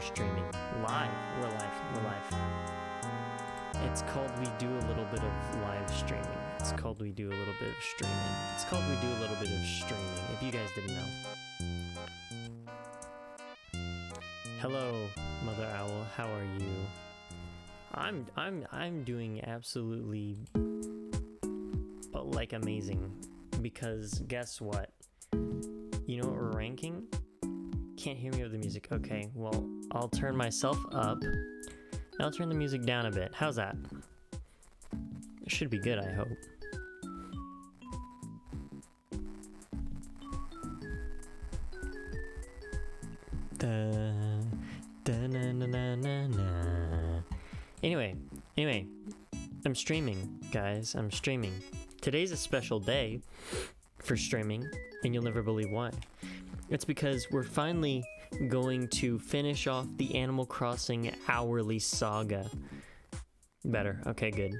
streaming. Live. We're live. We're live. It's called We Do a Little Bit of Live Streaming. It's called We Do a Little Bit of Streaming. It's called We Do a Little Bit of Streaming, if you guys didn't know. Hello, Mother Owl. How are you? I'm doing absolutely like amazing, because guess what? You know what we're ranking? Can't hear me with the music. Okay, well, I'll turn myself up and I'll turn the music down a bit. How's that? It should be good, I hope. Anyway, I'm streaming, guys. I'm streaming. Today's a special day for streaming, and you'll never believe why. It's because we're finally going to finish off the Animal Crossing hourly saga. Better. Okay, good.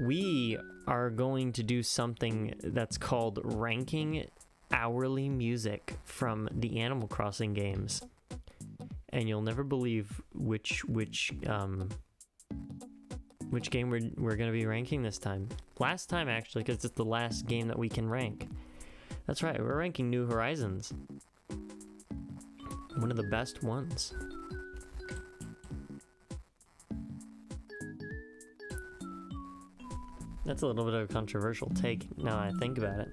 We are going to do something that's called ranking hourly music from the Animal Crossing games. And you'll never believe which game we're going to be ranking this time. Last time, actually, because it's the last game that we can rank. That's right, we're ranking New Horizons. One of the best ones. That's a little bit of a controversial take now that I think about it.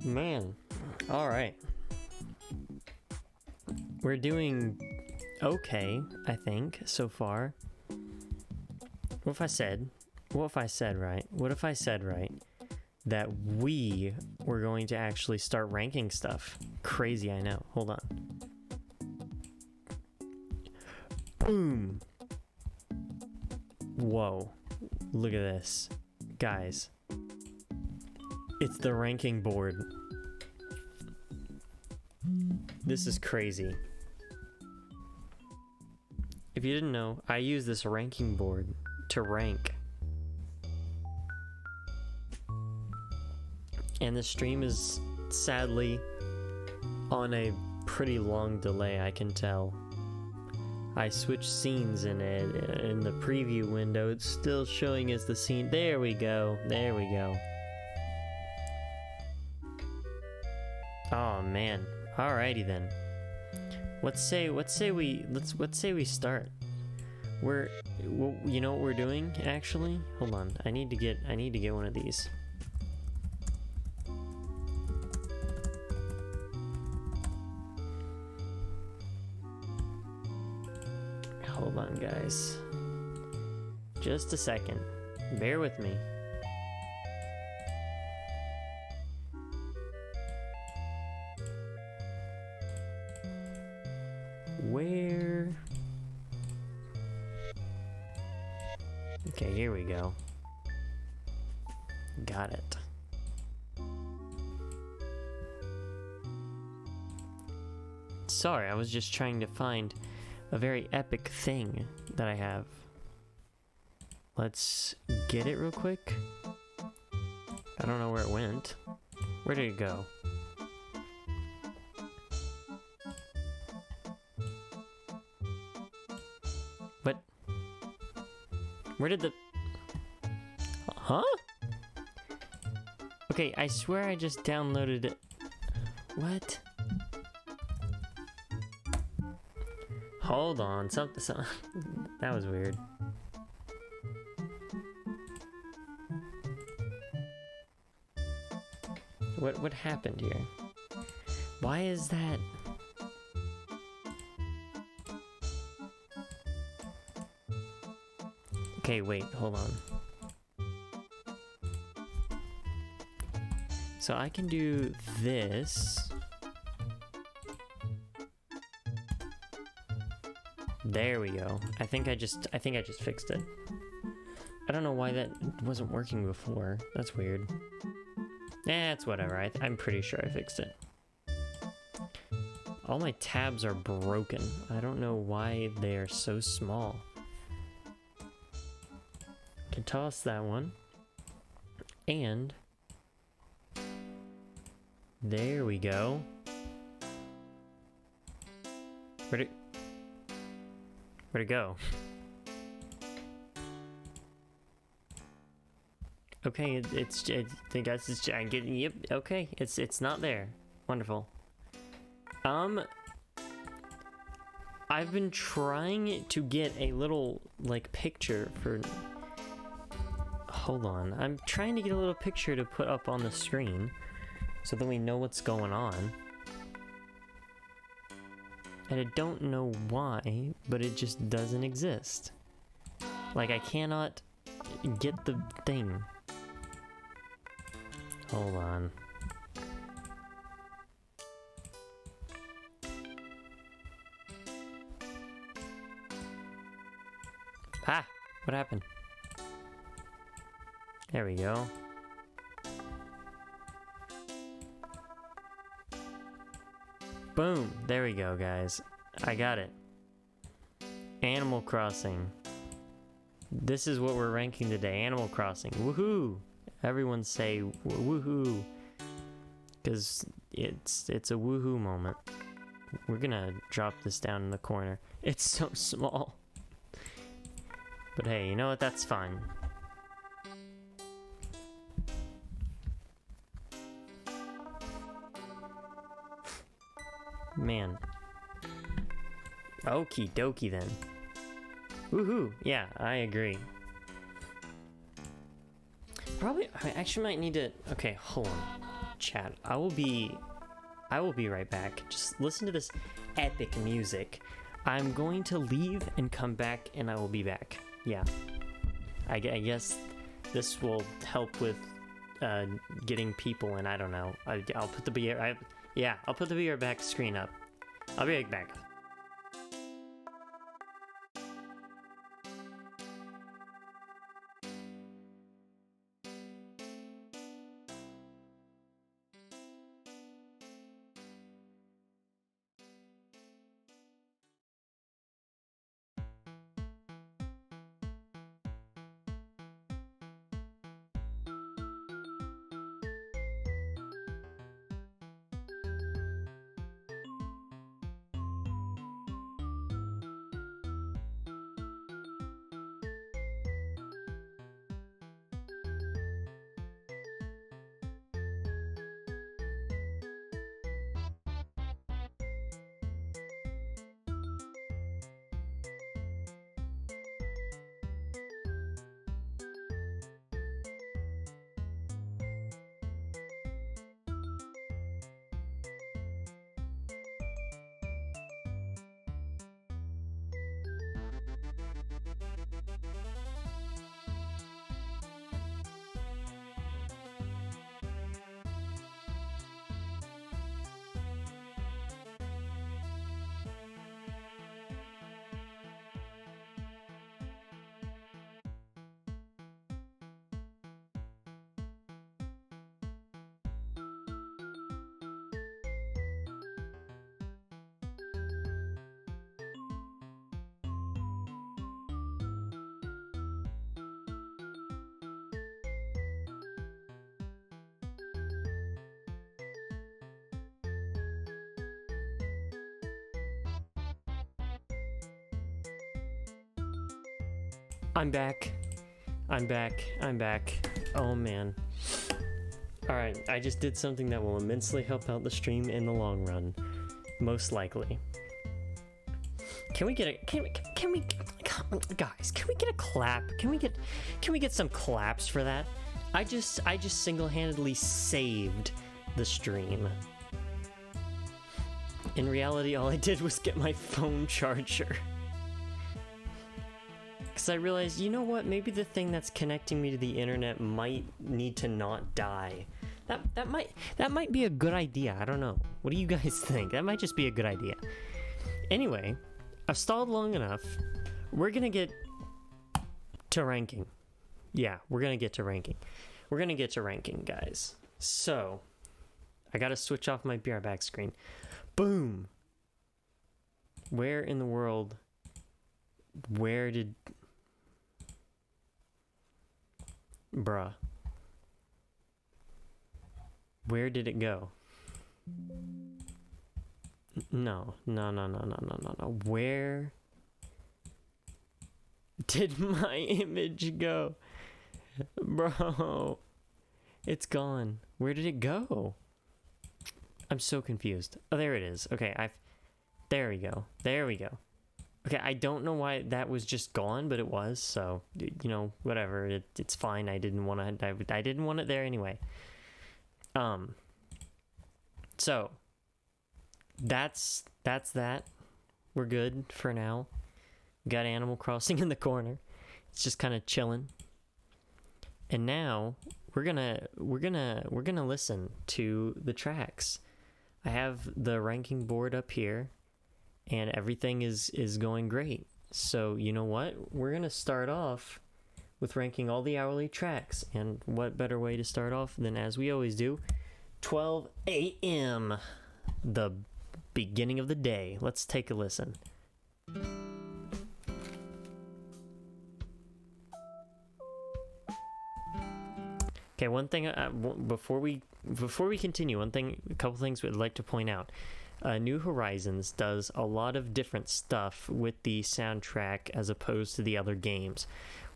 Man, all right. We're doing okay, I think, so far. What if I said right that we were going to actually start ranking stuff? Crazy, I know. Hold on. Boom. Whoa. Look at this. Guys. It's the ranking board. This is crazy. If you didn't know, I use this ranking board to rank. And the stream is sadly on a pretty long delay, I can tell. I switched scenes in it. In the preview window, it's still showing as the scene. There we go. There we go. Oh man. Alrighty then. Let's say we start. You know what we're doing actually? Hold on. I need to get one of these. Hold on, guys. Just a second. Bear with me. Where? Okay, here we go. Got it. Sorry, I was just trying to find a very epic thing that I have. Let's get it real quick. I don't know where it went. Where did it go? Where did the... Huh? Okay, I swear I just downloaded it. What? Hold on, something... That was weird. What happened here? Why is that... Okay, wait, hold on. So I can do this. There we go. I think I just fixed it. I don't know why that wasn't working before. That's weird. Eh, it's whatever. I'm pretty sure I fixed it. All my tabs are broken. I don't know why they are so small. Can toss that one. And there we go. Where'd it go? Okay, I think it's I get, yep, okay, it's not there. Wonderful. I've been trying to get a little like picture for, hold on, I'm trying to get a little picture to put up on the screen so that we know what's going on. And I don't know why, but it just doesn't exist. Like, I cannot get the thing. Hold on. Ah! What happened? There we go. Boom! There we go, guys. I got it. Animal Crossing. This is what we're ranking today. Animal Crossing. Woohoo! Everyone say woohoo, because it's a woohoo moment. We're gonna drop this down in the corner. It's so small. But hey, you know what? That's fine. Man. Okie dokie then. Woohoo! Yeah, I agree. Probably, I actually might need to, okay, hold on, chat. I will be right back. Just listen to this epic music. I'm going to leave and come back, and I will be back. Yeah. I guess this will help with getting people, and I don't know. I'll put the I'll put the Be Right Back screen up. I'll be right back. I'm back. I'm back. Oh man. Alright, I just did something that will immensely help out the stream in the long run. Most likely. Can we get a guys, can we get a clap? Can we get some claps for that? I just single-handedly saved the stream. In reality, all I did was get my phone charger. Because I realized, you know what, maybe the thing that's connecting me to the internet might need to not die. That might be a good idea. I don't know. What do you guys think? That might just be a good idea. Anyway, I've stalled long enough. We're gonna get to ranking. Yeah, we're gonna get to ranking. We're gonna get to ranking, guys. So, I gotta switch off my Be Right Back screen. Boom! Where in the world? Where did... Bruh. Where did it go? No. Where did my image go? Bro. It's gone. Where did it go? I'm so confused. Oh, there it is. Okay, there we go. There we go. Okay, I don't know why that was just gone, but it was, so, you know, whatever. It's fine. I didn't want it there anyway. So, that's that. We're good for now. Got Animal Crossing in the corner. It's just kind of chilling. And now we're gonna listen to the tracks. I have the ranking board up here, and everything is going great. So you know what? We're gonna start off with ranking all the hourly tracks, and what better way to start off than as we always do, 12 a.m. the beginning of the day. Let's take a listen. Okay, one thing before we continue, a couple things we'd like to point out. New Horizons does a lot of different stuff with the soundtrack as opposed to the other games.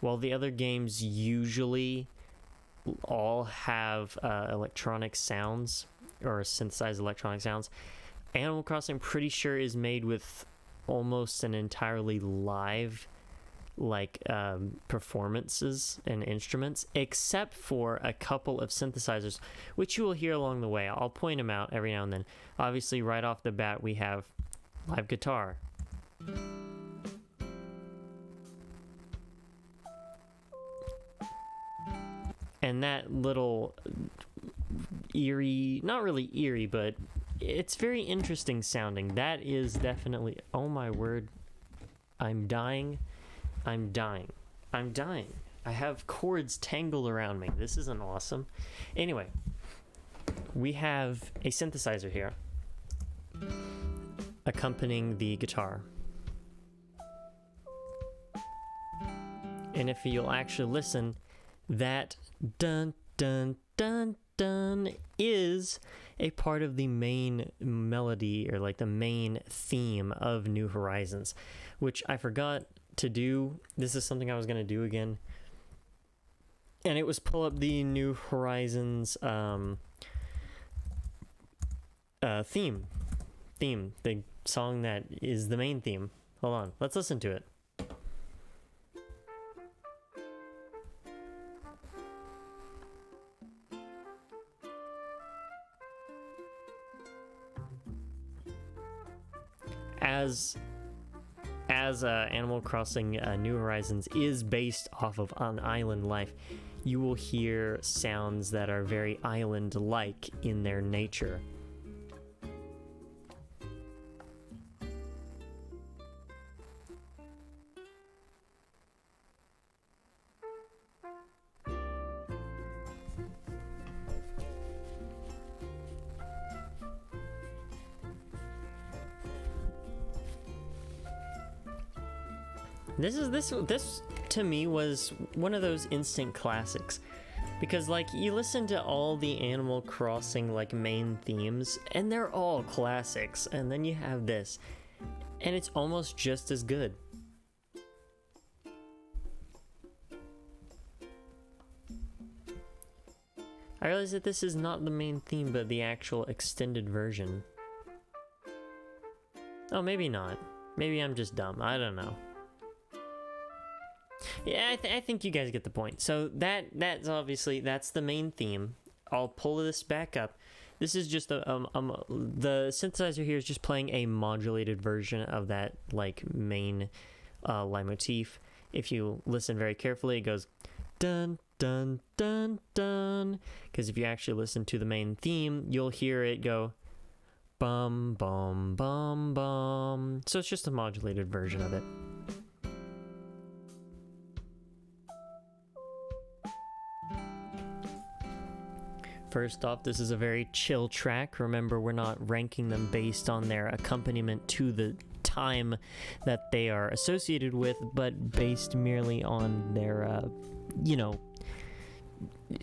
While the other games usually all have electronic sounds or synthesized electronic sounds, Animal Crossing, I'm pretty sure, is made with almost an entirely live performances and instruments, except for a couple of synthesizers, which you will hear along the way. I'll point them out every now and then. Obviously, right off the bat, we have live guitar. And that little eerie, not really eerie, but it's very interesting sounding. That is definitely, oh my word, I'm dying. I have cords tangled around me. This isn't awesome. Anyway, we have a synthesizer here accompanying the guitar. And if you'll actually listen, that dun dun dun dun is a part of the main melody, or like the main theme of New Horizons, which I forgot to do. This is something I was going to do again, and it was pull up the New Horizons theme, the song that is the main theme. Hold on, let's listen to it. As Animal Crossing New Horizons is based off of an island life, you will hear sounds that are very island-like in their nature. This to me was one of those instant classics, because like you listen to all the Animal Crossing like main themes and they're all classics, and then you have this and it's almost just as good. I realize that this is not the main theme but the actual extended version. Oh, maybe not. Maybe I'm just dumb. I don't know. Yeah, I think you guys get the point. So that's obviously, that's the main theme. I'll pull this back up. This is just the synthesizer here is just playing a modulated version of that like main leitmotif. If you listen very carefully, it goes dun dun dun dun. Because if you actually listen to the main theme, you'll hear it go bum bum bum bum. So it's just a modulated version of it. First off, this is a very chill track. Remember, we're not ranking them based on their accompaniment to the time that they are associated with, but based merely on their, you know,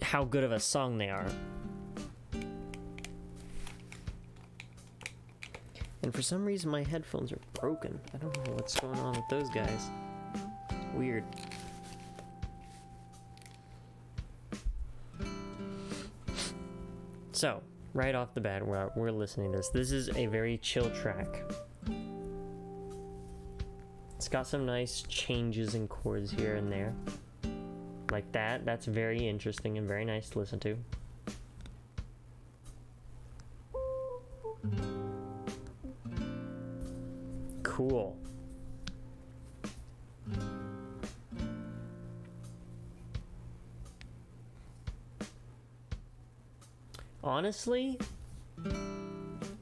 how good of a song they are. And for some reason my headphones are broken. I don't know what's going on with those guys. Weird. So, right off the bat, we're listening to this. This is a very chill track. It's got some nice changes in chords here and there. Like that. That's very interesting and very nice to listen to. Cool. Honestly,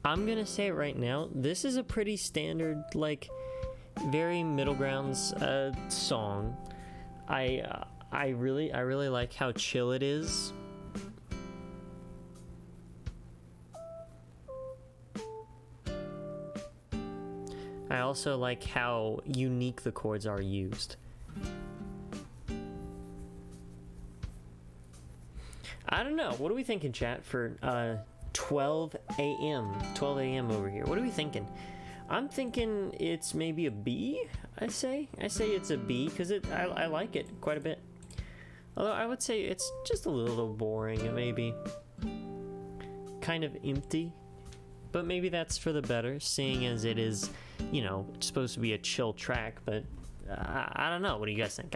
I'm gonna say it right now. This is a pretty standard, like, very middle grounds song. I really like how chill it is. I also like how unique the chords are used. I don't know. What are we thinking, chat, for 12 a.m.? 12 a.m. over here. What are we thinking? I'm thinking it's maybe a B, I say it's a B, because I like it quite a bit. Although I would say it's just a little boring, maybe. Kind of empty. But maybe that's for the better, seeing as it is, you know, supposed to be a chill track. But I don't know. What do you guys think?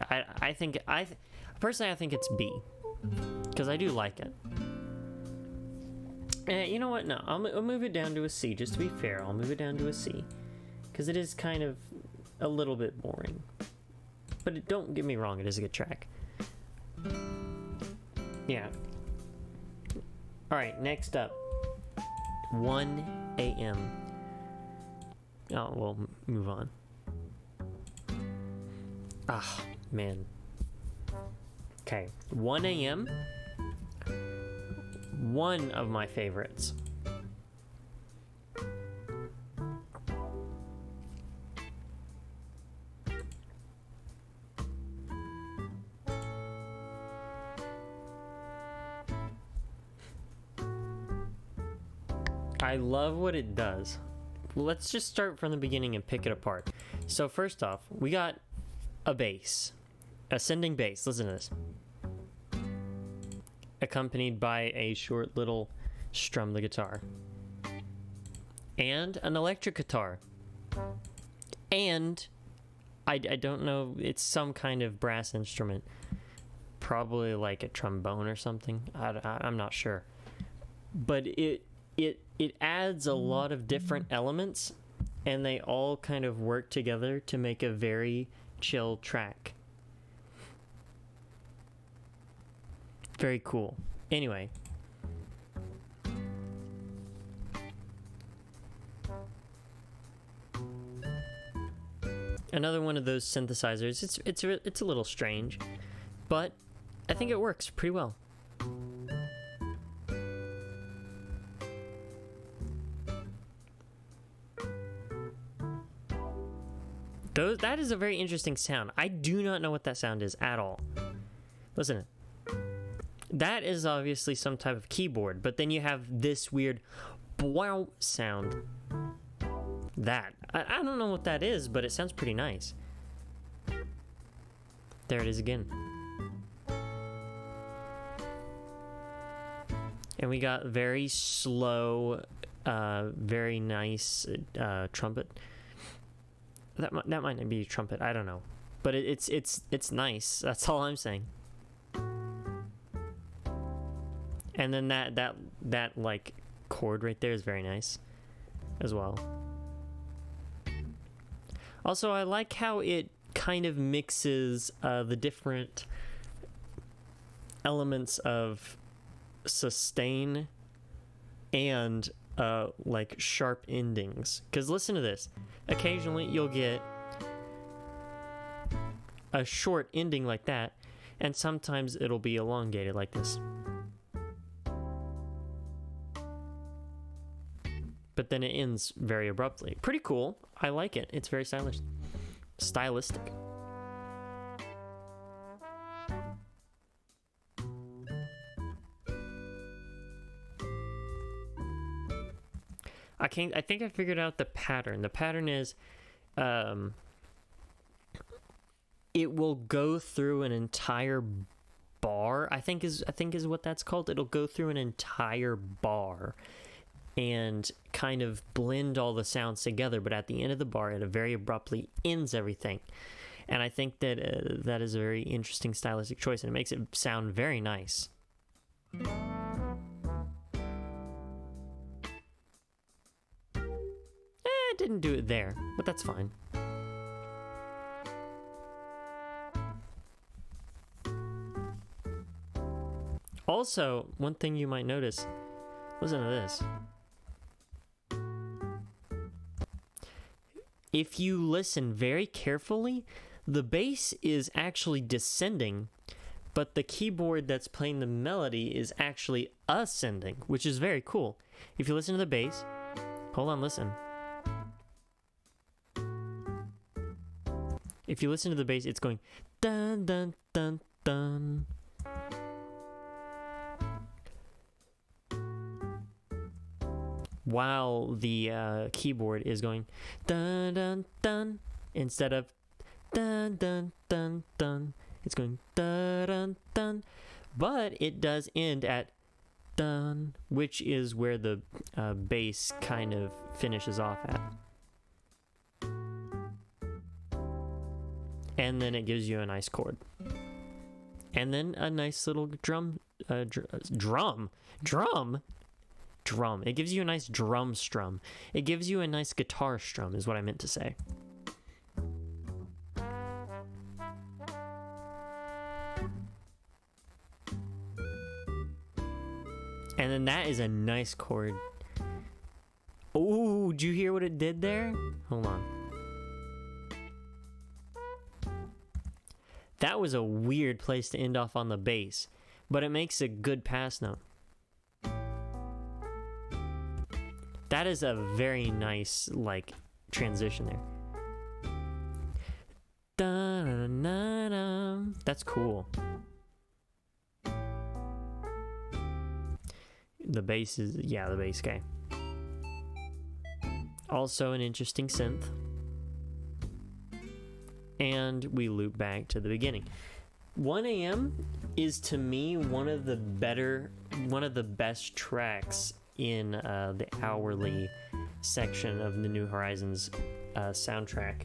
Personally, I think it's B, because I do like it. You know what? No, I'll move it down to a C. Just to be fair, I'll move it down to a C, because it is kind of a little bit boring. But don't get me wrong, it is a good track. Yeah. All right, next up. 1 a.m. Oh, we'll move on. Ah, man. Okay, 1 a.m. One of my favorites. I love what it does. Let's just start from the beginning and pick it apart. So first off, we got a bass. Ascending bass. Listen to this. Accompanied by a short little strum the guitar. And an electric guitar. And I don't know, it's some kind of brass instrument. Probably like a trombone or something. I'm not sure. But it adds a lot of different elements, and they all kind of work together to make a very chill track. Very cool. Anyway. Another one of those synthesizers. It's a little strange, but I think it works pretty well. That is a very interesting sound. I do not know what that sound is at all. Listen. That is obviously some type of keyboard, but then you have this weird wow sound. That. I don't know what that is, but it sounds pretty nice. There it is again. And we got very slow, very nice trumpet. That might not be a trumpet. I don't know, but it's nice. That's all I'm saying. And then that like chord right there is very nice, as well. Also, I like how it kind of mixes the different elements of sustain and like sharp endings. Because listen to this. Occasionally you'll get a short ending like that, and sometimes it'll be elongated like this. but then it ends very abruptly. Pretty cool. I like it. It's very stylistic. I think I figured out the pattern. The pattern is it will go through an entire bar. I think is what that's called. It'll go through an entire bar and kind of blend all the sounds together, but at the end of the bar, it very abruptly ends everything. And I think that that is a very interesting stylistic choice, and it makes it sound very nice. It didn't do it there, but that's fine. Also, one thing you might notice, listen to this. If you listen very carefully, the bass is actually descending, but the keyboard that's playing the melody is actually ascending, which is very cool. If you listen to the bass, hold on, listen. If you listen to the bass, it's going dun dun dun dun. While the keyboard is going dun dun dun instead of dun dun dun dun. It's going dun dun dun, but it does end at dun, which is where the bass kind of finishes off at. And then it gives you a nice chord. And then a nice little drum. It gives you a nice drum strum. It gives you a nice guitar strum, is what I meant to say. And then that is a nice chord. Oh, did you hear what it did there? Hold on. That was a weird place to end off on the bass, but it makes a good pass note. That is a very nice, like, transition there. Da-da-da-da-da. That's cool. The bass is, yeah, the bass guy. Also an interesting synth. And we loop back to the beginning. 1 AM is, to me, one of the best tracks in the hourly section of the New Horizons soundtrack.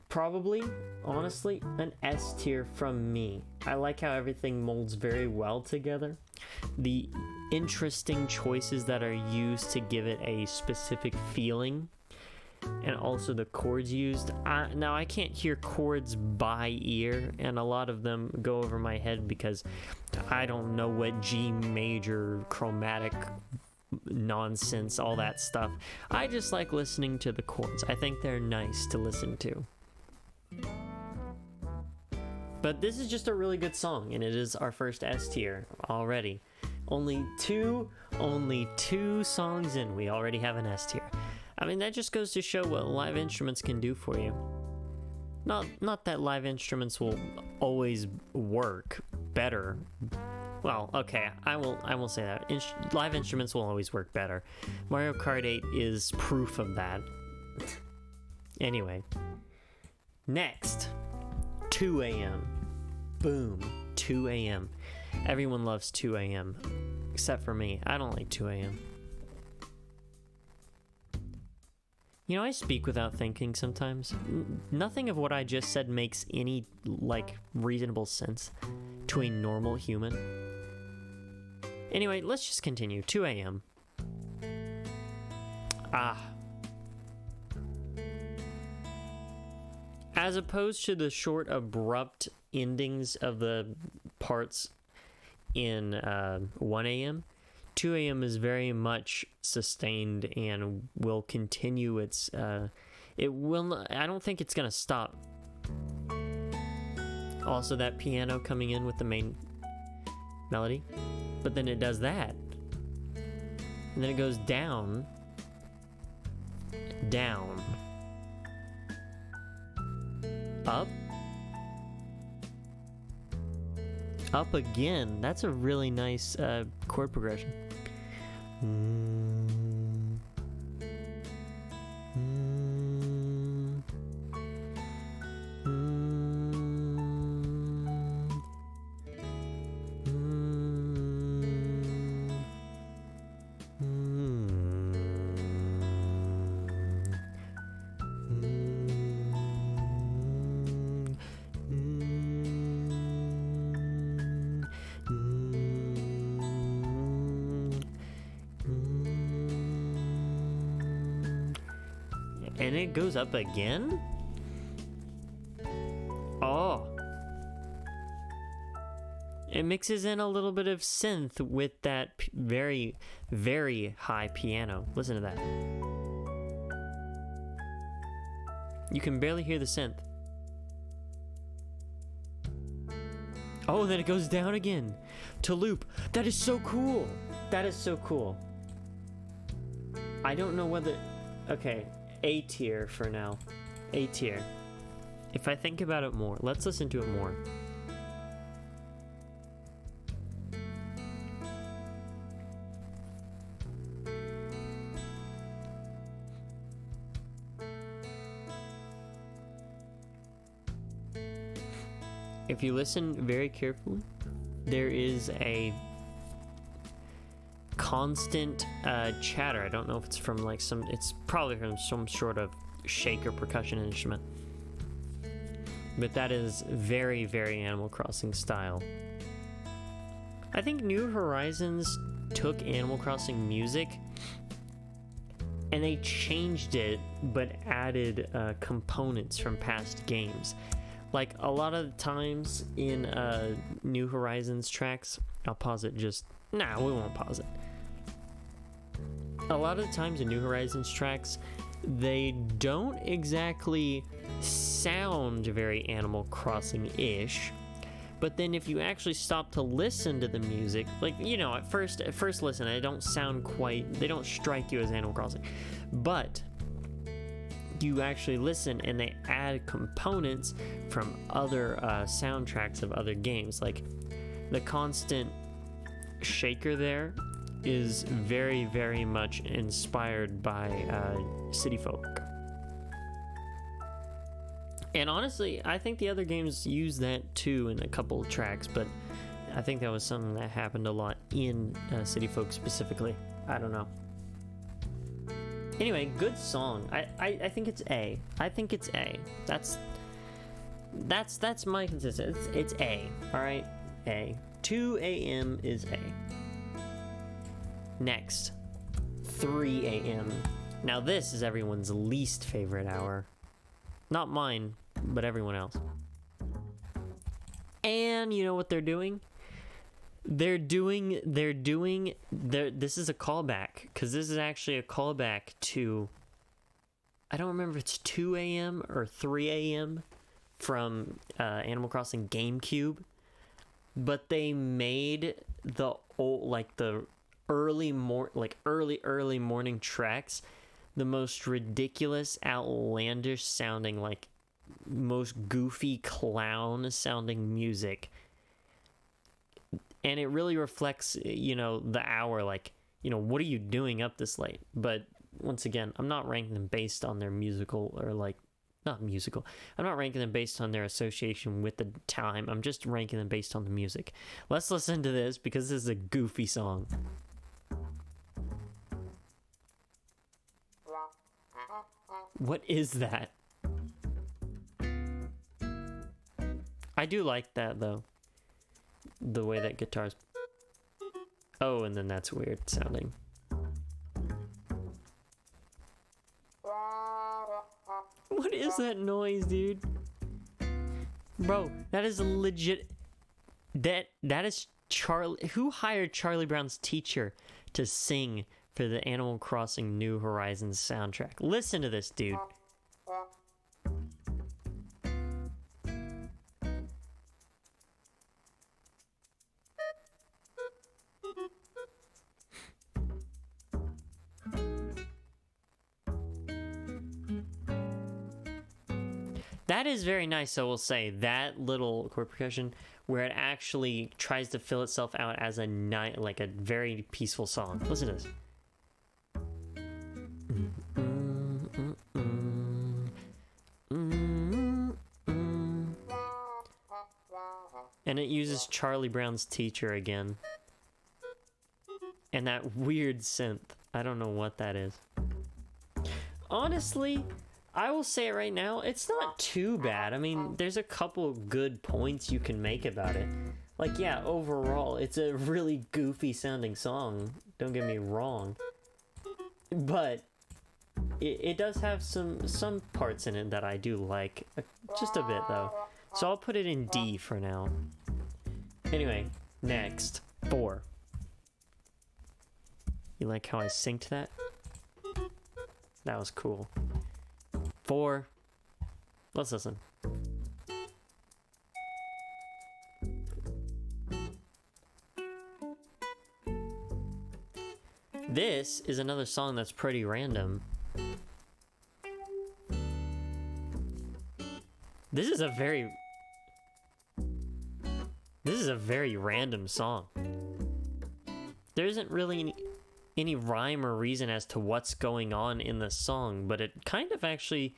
Probably, honestly, an S tier from me. I like how everything molds very well together. The interesting choices that are used to give it a specific feeling, and also the chords used. Now, I can't hear chords by ear, and a lot of them go over my head because I don't know what G major, chromatic nonsense, all that stuff. I just like listening to the chords. I think they're nice to listen to. But this is just a really good song, and it is our first S tier already. Only two songs in, we already have an S tier. I mean, that just goes to show what live instruments can do for you. Not that live instruments will always work better. Well, okay, I will say that. Live instruments will always work better. Mario Kart 8 is proof of that. Anyway. Next. 2 AM. Boom. 2 AM. Everyone loves 2 AM. Except for me. I don't like 2 AM. You know, I speak without thinking sometimes. Nothing of what I just said makes any, like, reasonable sense to a normal human. Anyway, let's just continue. 2 AM. As opposed to the short, abrupt endings of the parts in 1 AM, 2 AM is very much sustained and will continue its... it will not, I don't think it's going to stop. Also, that piano coming in with the main melody. But then it does that. And then it goes down. down, up, up again. That's a really nice chord progression. And it goes up again? Oh. It mixes in a little bit of synth with that very, very high piano. Listen to that. You can barely hear the synth. Oh, then it goes down again to loop. That is so cool. That is so cool. I don't know whether... Okay. A tier for now. A tier. If I think about it more, let's listen to it more. If you listen very carefully, there is a constant chatter. I don't know if it's from like it's probably from some sort of shake or percussion instrument. But that is very, very Animal Crossing style. I think New Horizons took Animal Crossing music and they changed it, but added components from past games. Like a lot of times in New Horizons tracks, I'll pause it just... Nah, we won't pause it. A lot of the times in New Horizons tracks, they don't exactly sound very Animal Crossing-ish, but then if you actually stop to listen to the music, like, you know, at first listen, they don't sound quite, they don't strike you as Animal Crossing, but you actually listen and they add components from other soundtracks of other games. Like the constant shaker there is very, very much inspired by City Folk. And honestly, I think the other games use that too in a couple of tracks, but I think that was something that happened a lot in City Folk specifically. I don't know. Anyway, good song. I think it's A. I think it's A. That's my consistency. It's A. All right, A. 2 a.m. is A. Next, 3 a.m. Now this is everyone's least favorite hour. Not mine, but everyone else. And you know what they're doing? This is a callback, because this is actually a callback to, I don't remember if it's 2 a.m. or 3 a.m. from Animal Crossing GameCube, but they made the old, like the early morning tracks the most ridiculous, outlandish sounding, like most goofy clown sounding music. And it really reflects, you know, the hour, like, you know, what are you doing up this late? But once again, I'm not ranking them based on their musical or like, not musical. I'm not ranking them based on their association with the time. I'm just ranking them based on the music. Let's listen to this because this is a goofy song. What is that? I do like that though. The way that guitars... Oh, and then that's weird sounding. What is that noise, dude? Bro, that is legit... That is Charlie... Who hired Charlie Brown's teacher to sing for the Animal Crossing New Horizons soundtrack? Listen to this, dude. That is very nice, I will say. That little chord progression where it actually tries to fill itself out as a like a very peaceful song. Listen to this. And it uses Charlie Brown's Teacher again. And that weird synth. I don't know what that is. Honestly, I will say it right now, it's not too bad. I mean, there's a couple good points you can make about it. Like, yeah, overall, it's a really goofy sounding song. Don't get me wrong. But it does have some parts in it that I do like. Just a bit, though. So I'll put it in D for now. Anyway, next. 4. You like how I synced that? That was cool. 4. Let's listen. This is another song that's pretty random. This is a very random song. There isn't really any rhyme or reason as to what's going on in the song, but it kind of actually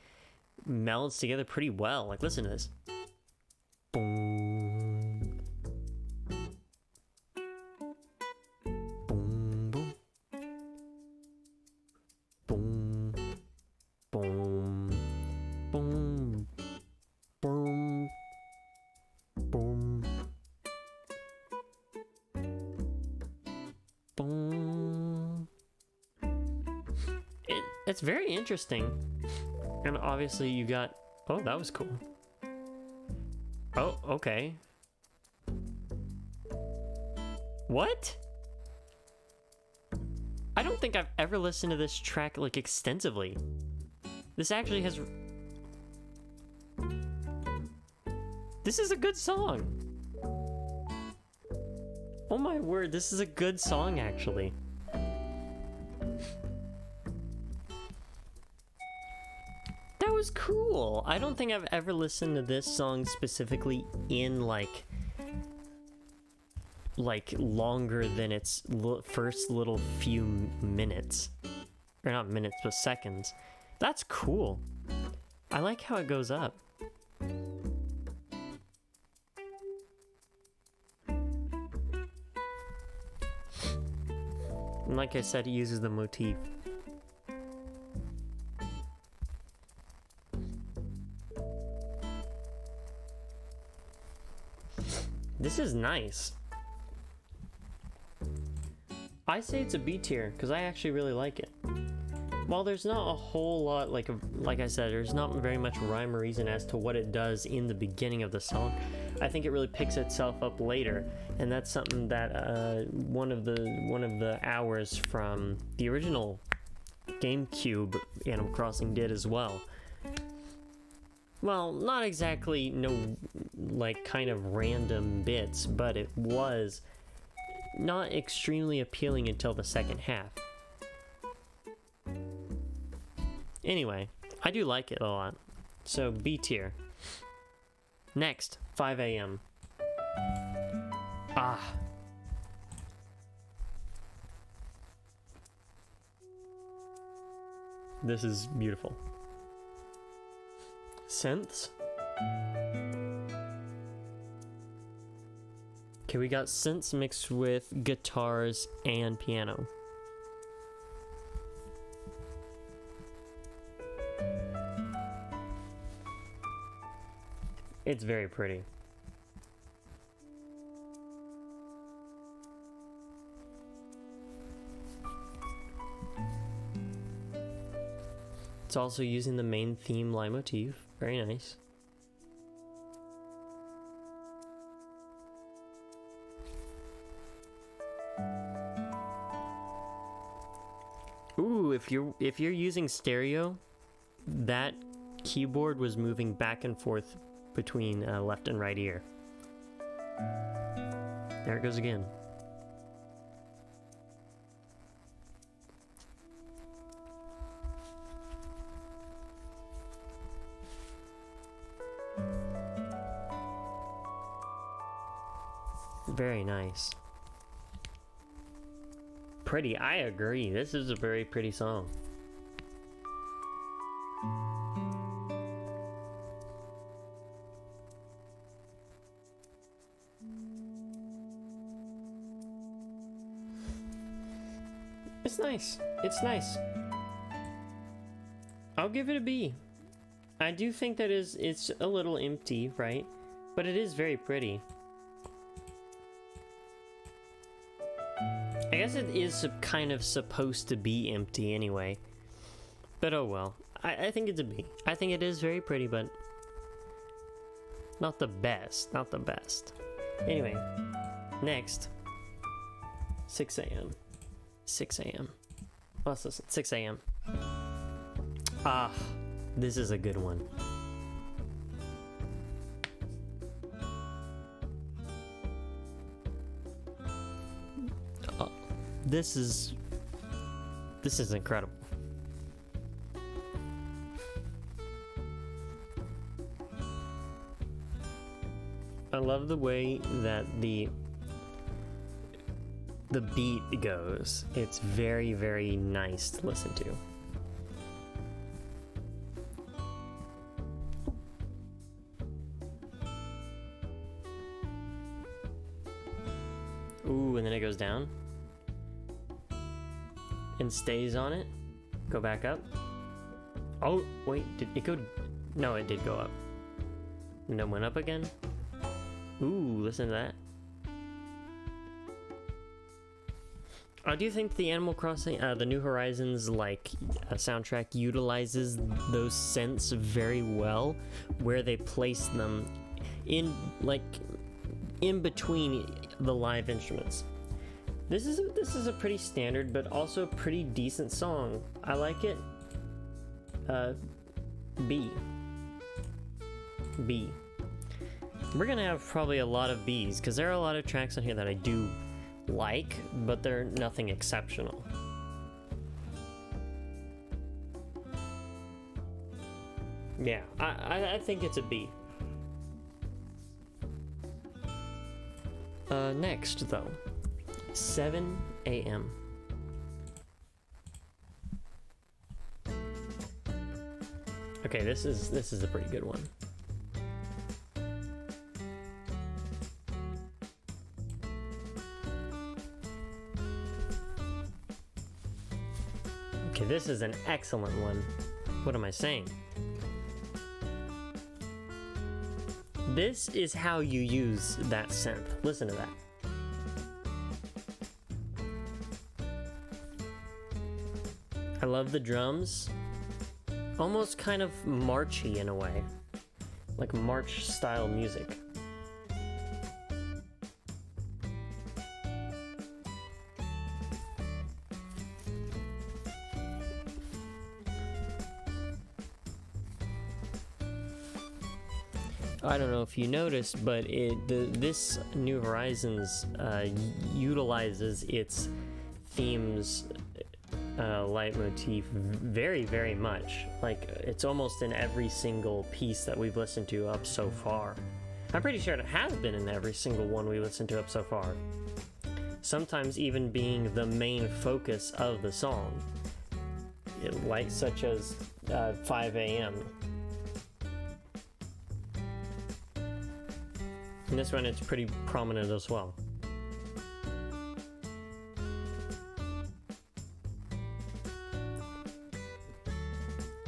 melds together pretty well. Like, listen to this. Boom. Boom, boom. Boom. Boom. Boom. Boom. Boom. Boom. It's very interesting. And obviously you got... Oh, that was cool. Oh, okay. What? I don't think I've ever listened to this track, like, extensively. This actually has... This is a good song. Oh my word, this is a good song, actually. That was cool. I don't think I've ever listened to this song specifically in like longer than its first little few minutes. Or not minutes, but seconds. That's cool. I like how it goes up. And like I said, it uses the motif. This is nice. I say it's a B tier because I actually really like it. While there's not a whole lot, like I said, there's not very much rhyme or reason as to what it does in the beginning of the song. I think it really picks itself up later, and that's something that one of the hours from the original GameCube Animal Crossing did as well. Well, not exactly like kind of random bits, but it was not extremely appealing until the second half. Anyway, I do like it a lot. So B tier. Next, 5 AM. Ah. This is beautiful. Synths. Okay, we got synths mixed with guitars and piano. It's very pretty. It's also using the main theme leitmotif. Very nice. Ooh, if you're using stereo, that keyboard was moving back and forth between left and right ear. There it goes again. Very nice. Pretty, I agree. This is a very pretty song. It's nice. It's nice. I'll give it a B. I do think that it's a little empty, right? But it is very pretty. I guess it is kind of supposed to be empty anyway. But oh well. I think it's a B. I think it is very pretty, but not the best. Not the best. Anyway, next. 6 a.m. 6 a.m. Let's listen. 6 a.m. Ah, this is a good one. This is incredible. I love the way that the beat goes. It's very, very nice to listen to. Ooh, and then it goes down and stays on it. Go back up. Oh, wait, did it go? No, it did go up. And then went up again. Ooh, listen to that. I do think the Animal Crossing, the New Horizons soundtrack utilizes those synths very well, where they place them in between the live instruments. This is a pretty standard, but also pretty decent song. I like it. B. B. We're gonna have probably a lot of Bs, because there are a lot of tracks on here that I do like, but they're nothing exceptional. Yeah, I think it's a B. Next though, 7 a.m. Okay, this is a pretty good one. Okay, this is an excellent one. What am I saying? This is how you use that synth. Listen to that. I love the drums. Almost kind of marchy in a way. Like march style music. I don't know if you noticed, but this New Horizons utilizes its themes leitmotif very, very much. Like, it's almost in every single piece that we've listened to up so far. I'm pretty sure it has been in every single one we listened to up so far. Sometimes even being the main focus of the song. Like, such as 5 a.m. And this one, it's pretty prominent as well.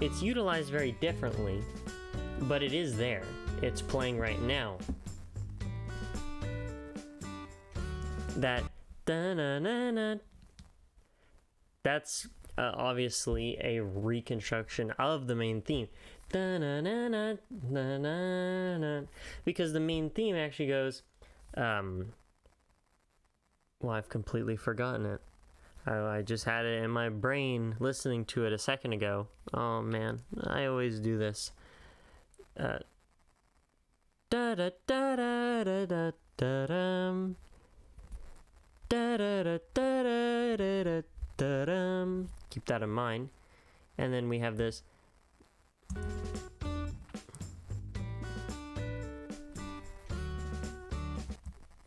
It's utilized very differently, but it is there. It's playing right now. That da-na-na-na, that's obviously a reconstruction of the main theme. Da-na-na-na-na-na-na. Because the main theme actually goes, well, I've completely forgotten it. I just had it in my brain listening to it a second ago. Oh man, I always do this. Da da da da da da da dum. Da da da da da da da dum. Keep that in mind. And then we have this.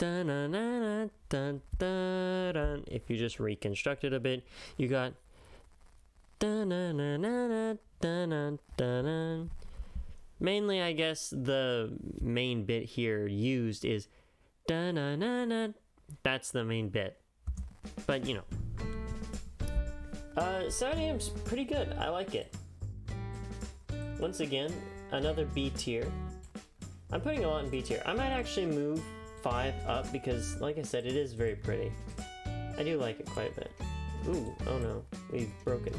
dun, dun, dun, dun. If you just reconstruct it a bit, you got dun, dun, dun, dun, dun, dun, dun. Mainly, I guess the main bit here used is dun, dun, dun, dun. That's the main bit. But you know, 7 a.m.'s pretty good. I like it. Once again, another B tier. I'm putting a lot in B tier. I might actually move 5 up because, like I said, it is very pretty. I do like it quite a bit. Ooh, oh no, we've broken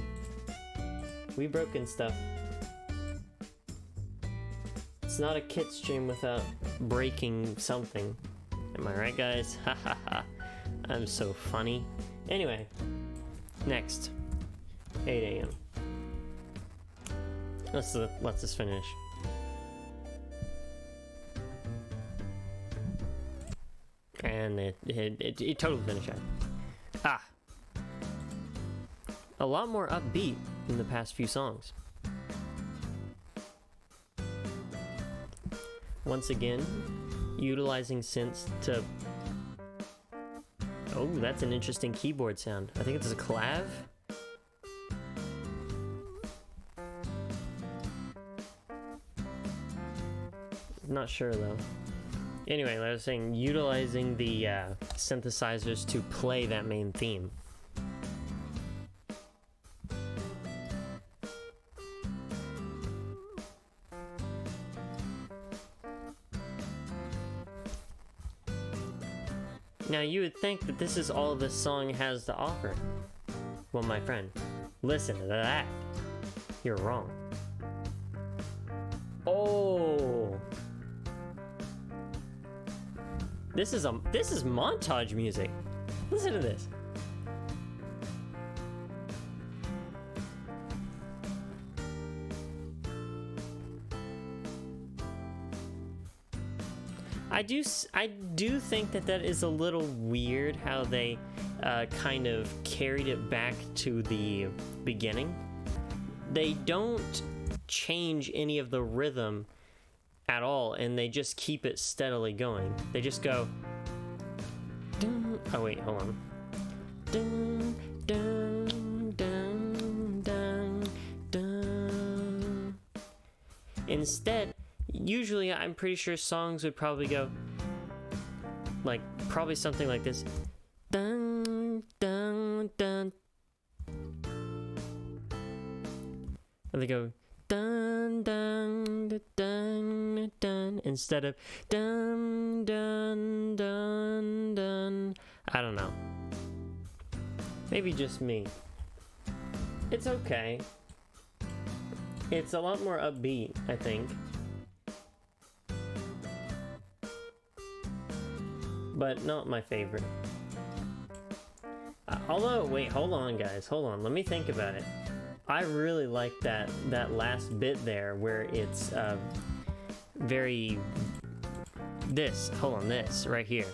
stuff. It's not a kit stream without breaking something. Am I right, guys? Ha ha ha. I'm so funny. Anyway, next. 8 a.m. Let's just finish. And it totally finished it. Ah! A lot more upbeat in the past few songs. Once again, utilizing synths to... Oh, that's an interesting keyboard sound. I think it's a clav. Not sure though. Anyway, like I was saying, utilizing the synthesizers to play that main theme. Now you would think that this is all this song has to offer. Well, my friend, listen to that. You're wrong. Oh! This is montage music. Listen to this. I do think that is a little weird how they kind of carried it back to the beginning. They don't change any of the rhythm at all, and they just keep it steadily going. They just go dun, oh wait, hold on. Dun, dun, dun, dun, dun. Instead, usually I'm pretty sure songs would probably go like probably something like this. Dun, dun, dun. And they go dun dun dun dun dun instead of dun dun dun dun. I don't know. Maybe just me. It's okay. It's a lot more upbeat, I think. But not my favorite. Although, wait, hold on, guys. Hold on. Let me think about it. I really like that last bit there where it's very... This. Hold on, this right here.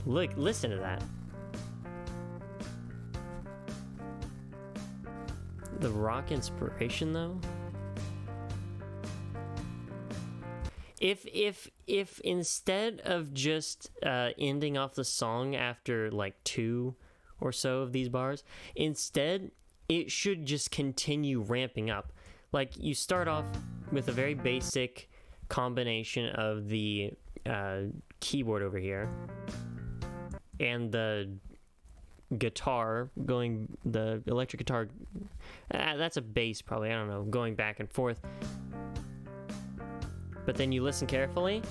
Look, listen to that. The rock inspiration, though. If instead of just ending off the song after like 2 or so of these bars, instead it should just continue ramping up. Like you start off with a very basic combination of the keyboard over here and the guitar going, the electric guitar, that's a bass probably, I don't know, going back and forth. But then you listen carefully,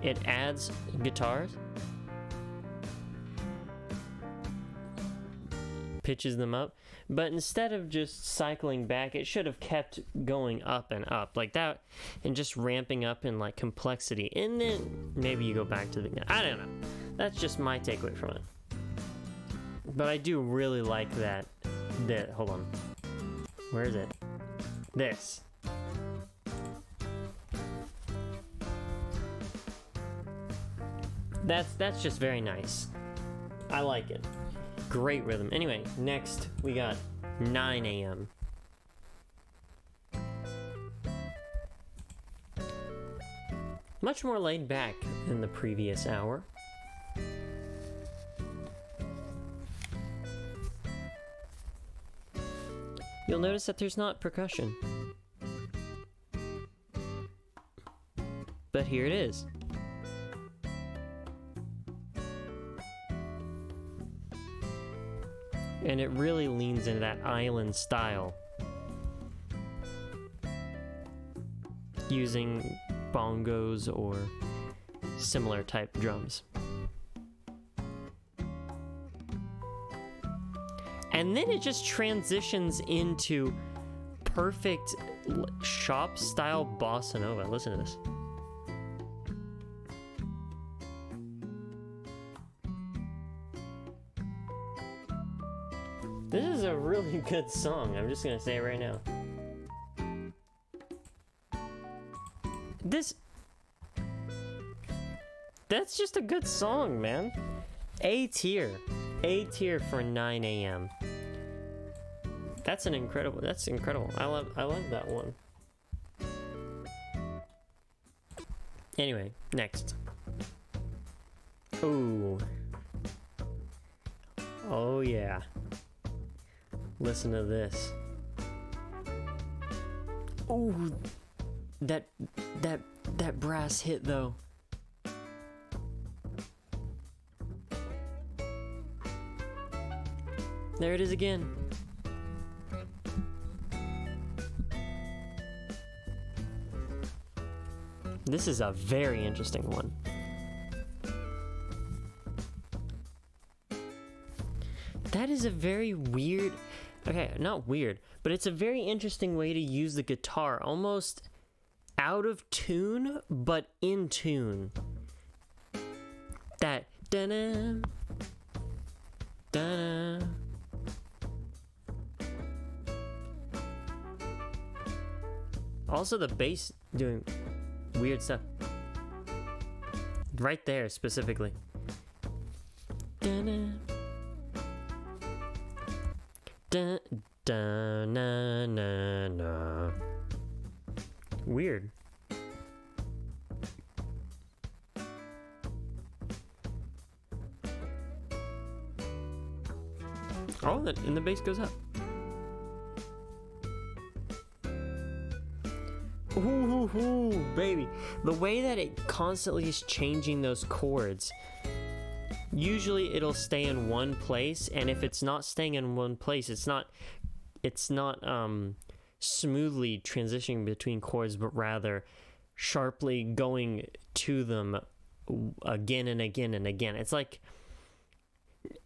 it adds guitars, pitches them up, but instead of just cycling back, it should have kept going up and up like that and just ramping up in like complexity, and then maybe you go back to the beginning. I don't know, that's just my takeaway from it. But I do really like that hold on, where is it? This. That's just very nice. I like it. Great rhythm. Anyway, next we got 9 a.m. Much more laid back than the previous hour. You'll notice that there's not percussion. But here it is. And it really leans into that island style, using bongos or similar type drums. And then it just transitions into perfect shop style bossa nova. Listen to this. This is a really good song. I'm just gonna say it right now. That's just a good song, man. A tier for 9 a.m. That's incredible. I love that one. Anyway, next. Ooh. Oh yeah. Listen to this. Ooh. That brass hit though. There it is again. This is a very interesting one. That is a very weird, okay, not weird, but it's a very interesting way to use the guitar, almost out of tune, but in tune. That da-na, da-na. Also the bass doing weird stuff. Right there specifically. Da-na. Da, da, na, na, na. Weird. Oh, and the bass goes up. Ooh, baby. The way that it constantly is changing those chords. Usually it'll stay in one place, and if it's not staying in one place, it's not smoothly transitioning between chords, but rather sharply going to them again and again and again. It's like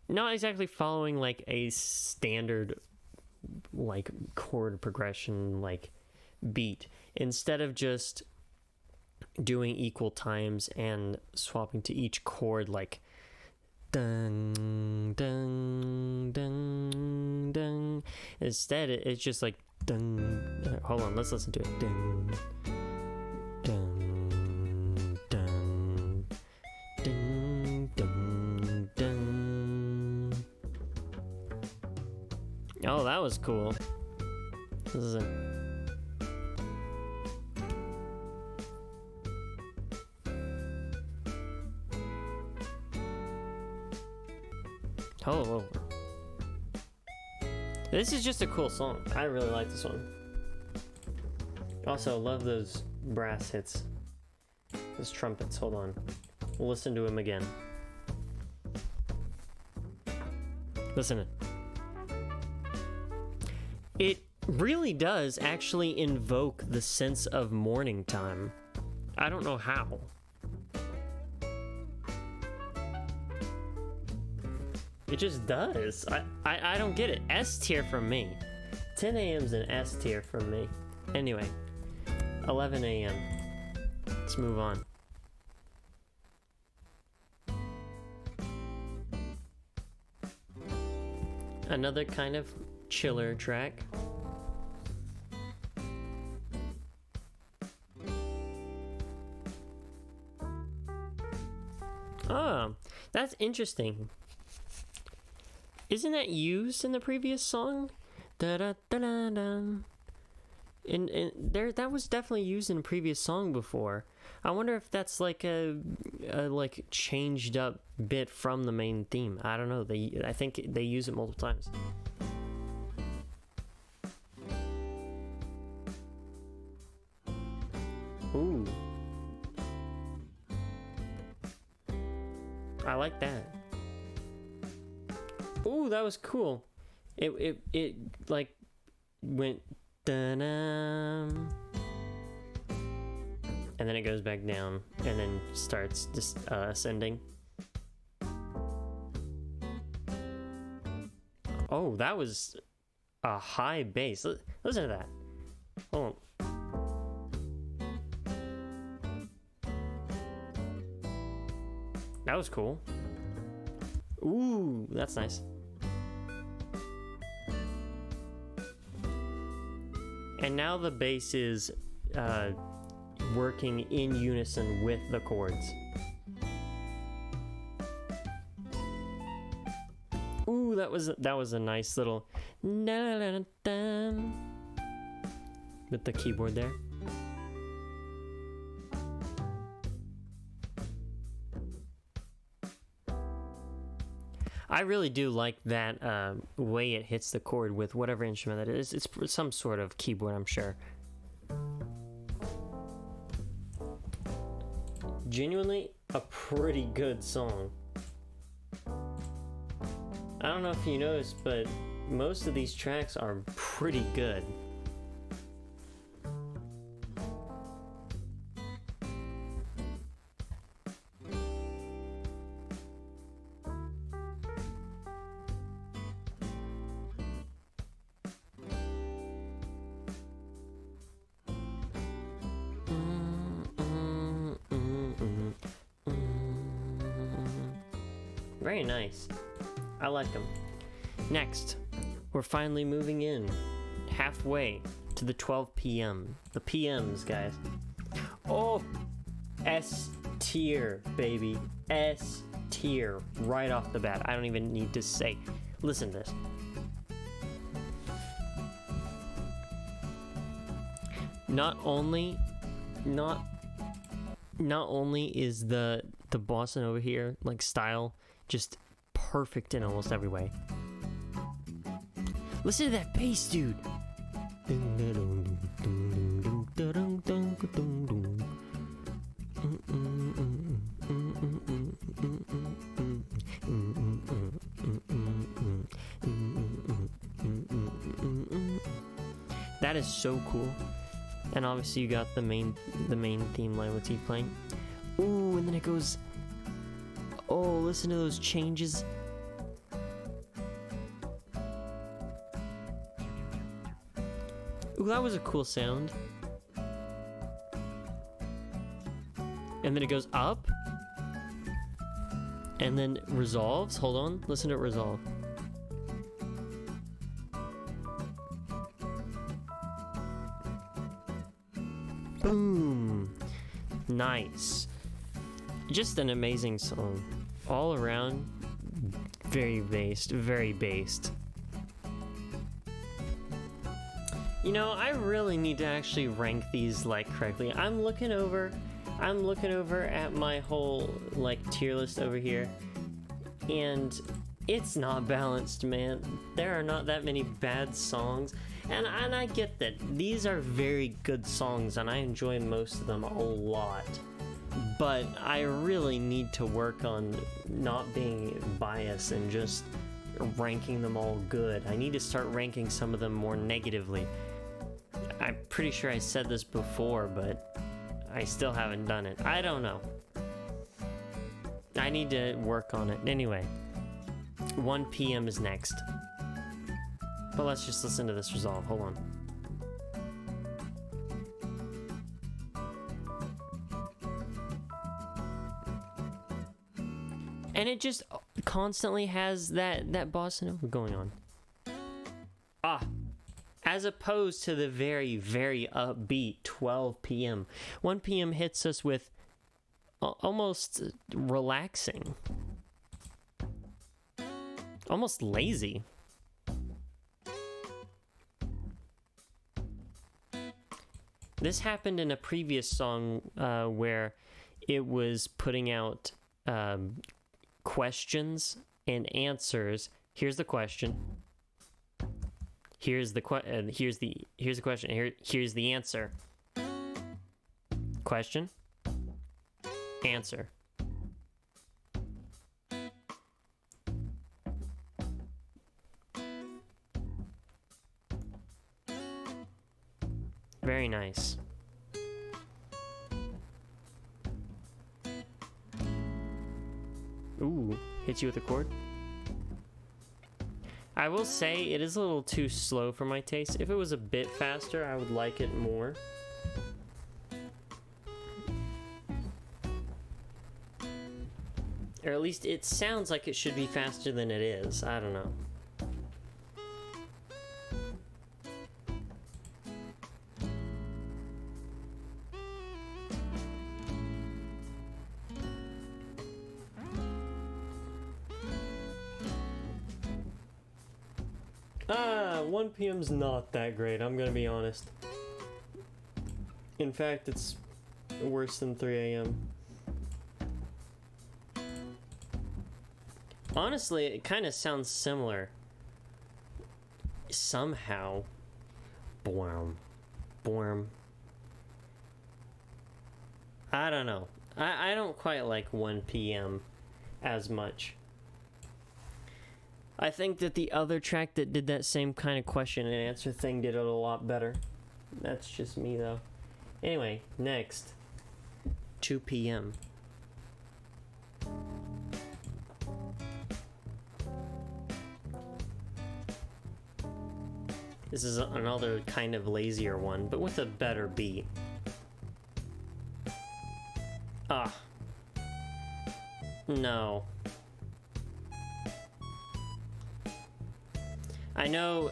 not exactly following like a standard like chord progression like beat. Instead of just doing equal times and swapping to each chord like dun dun dun dun, instead it's just like dun. Hold on, let's listen to it. Dun dun dun dun dun dun. Oh, that was cool. This is a oh, this is just a cool song. I really like this one. Also, love those brass hits. Those trumpets. Hold on. We'll listen to him again. Listen. It really does actually invoke the sense of morning time. I don't know how. It just does. I don't get it. S tier from me. 10 a.m.'s an S tier from me. Anyway, 11 a.m. Let's move on. Another kind of chiller track. Oh, that's interesting. Isn't that used in the previous song? Da da da da da. and there that was definitely used in a previous song before. I wonder if that's like a like changed up bit from the main theme. I don't know. I think they use it multiple times. Ooh. I like that. Ooh, that was cool. It like went da-dum, and then it goes back down and then starts just ascending. Oh, that was a high bass. Listen to that. Hold on. That was cool. Ooh, that's nice. And now the bass is working in unison with the chords. Ooh, that was a nice little with the keyboard there. I really do like that way it hits the chord with whatever instrument that is. It's some sort of keyboard, I'm sure. Genuinely a pretty good song. I don't know if you noticed, but most of these tracks are pretty good. Very nice. I like them. Next, we're finally moving in halfway to the 12 p.m. The PMs, guys. Oh, S tier, baby. S tier right off the bat. I don't even need to say. Listen to this. Not only is the bossa nova here, like style, just perfect in almost every way. Listen to that bass, dude. That is so cool. And obviously you got the main theme leitmotif playing. Ooh, and then it goes. Oh, listen to those changes. Ooh, that was a cool sound. And then it goes up. And then resolves. Hold on, listen to it resolve. Boom. Nice. Just an amazing song. All around, very based, very based. You know, I really need to actually rank these like correctly. I'm looking over at my whole like tier list over here, and it's not balanced, man. There are not that many bad songs, and I get that these are very good songs, and I enjoy most of them a lot. But I really need to work on not being biased and just ranking them all good. I need to start ranking some of them more negatively. I'm pretty sure I said this before, but I still haven't done it. I don't know. I need to work on it. Anyway, 1 p.m. is next. But let's just listen to this resolve. Hold on. And it just constantly has that bossa nova going on. As opposed to the very, very upbeat 12 p.m. 1 p.m. hits us with almost relaxing. Almost lazy. This happened in a previous song where it was putting out questions and answers. Here's the question. Here's the question. Here's the answer. Question. Answer. Very nice. Ooh, hit you with a chord. I will say it is a little too slow for my taste. If it was a bit faster, I would like it more. Or at least it sounds like it should be faster than it is. I don't know. Ah, 1 p.m.'s not that great, I'm gonna be honest. In fact, it's worse than 3 a.m. Honestly, it kind of sounds similar. Somehow. Boom. Boom. I don't know. I don't quite like 1 p.m. as much. I think that the other track that did that same kind of question and answer thing did it a lot better. That's just me, though. Anyway, next. 2 p.m. This is another kind of lazier one, but with a better beat. Ah. No. I know,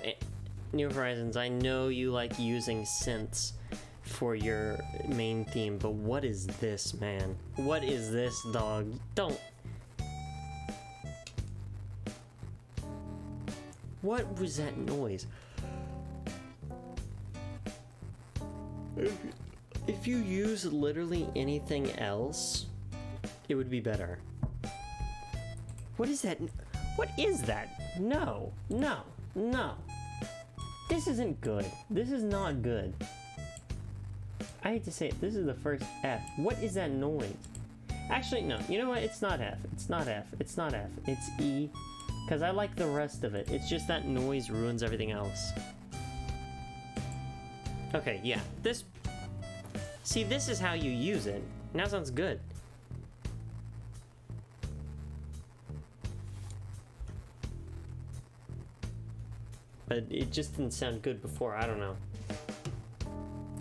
New Horizons, I know you like using synths for your main theme, but what is this, man? What is this, dog? Don't. What was that noise? If you use literally anything else, it would be better. What is that? What is that? No, no, no. This isn't good. This is not good. I hate to say it, this is the first F. What is that noise? Actually, no. You know what? It's not F. It's not F. It's not F. It's E. Because I like the rest of it. It's just that noise ruins everything else. Okay, yeah. This... See, this is how you use it. Now sounds good. But it just didn't sound good before. I don't know.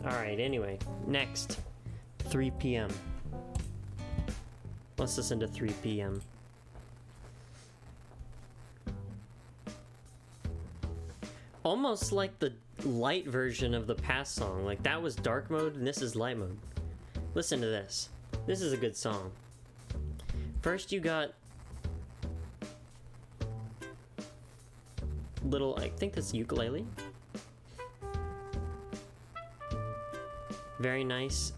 Alright, anyway. Next. 3 p.m. Let's listen to 3 p.m. Almost like the light version of the past song. Like, that was dark mode, and this is light mode. Listen to this. This is a good song. First, you got... little... I think that's ukulele. Very nice.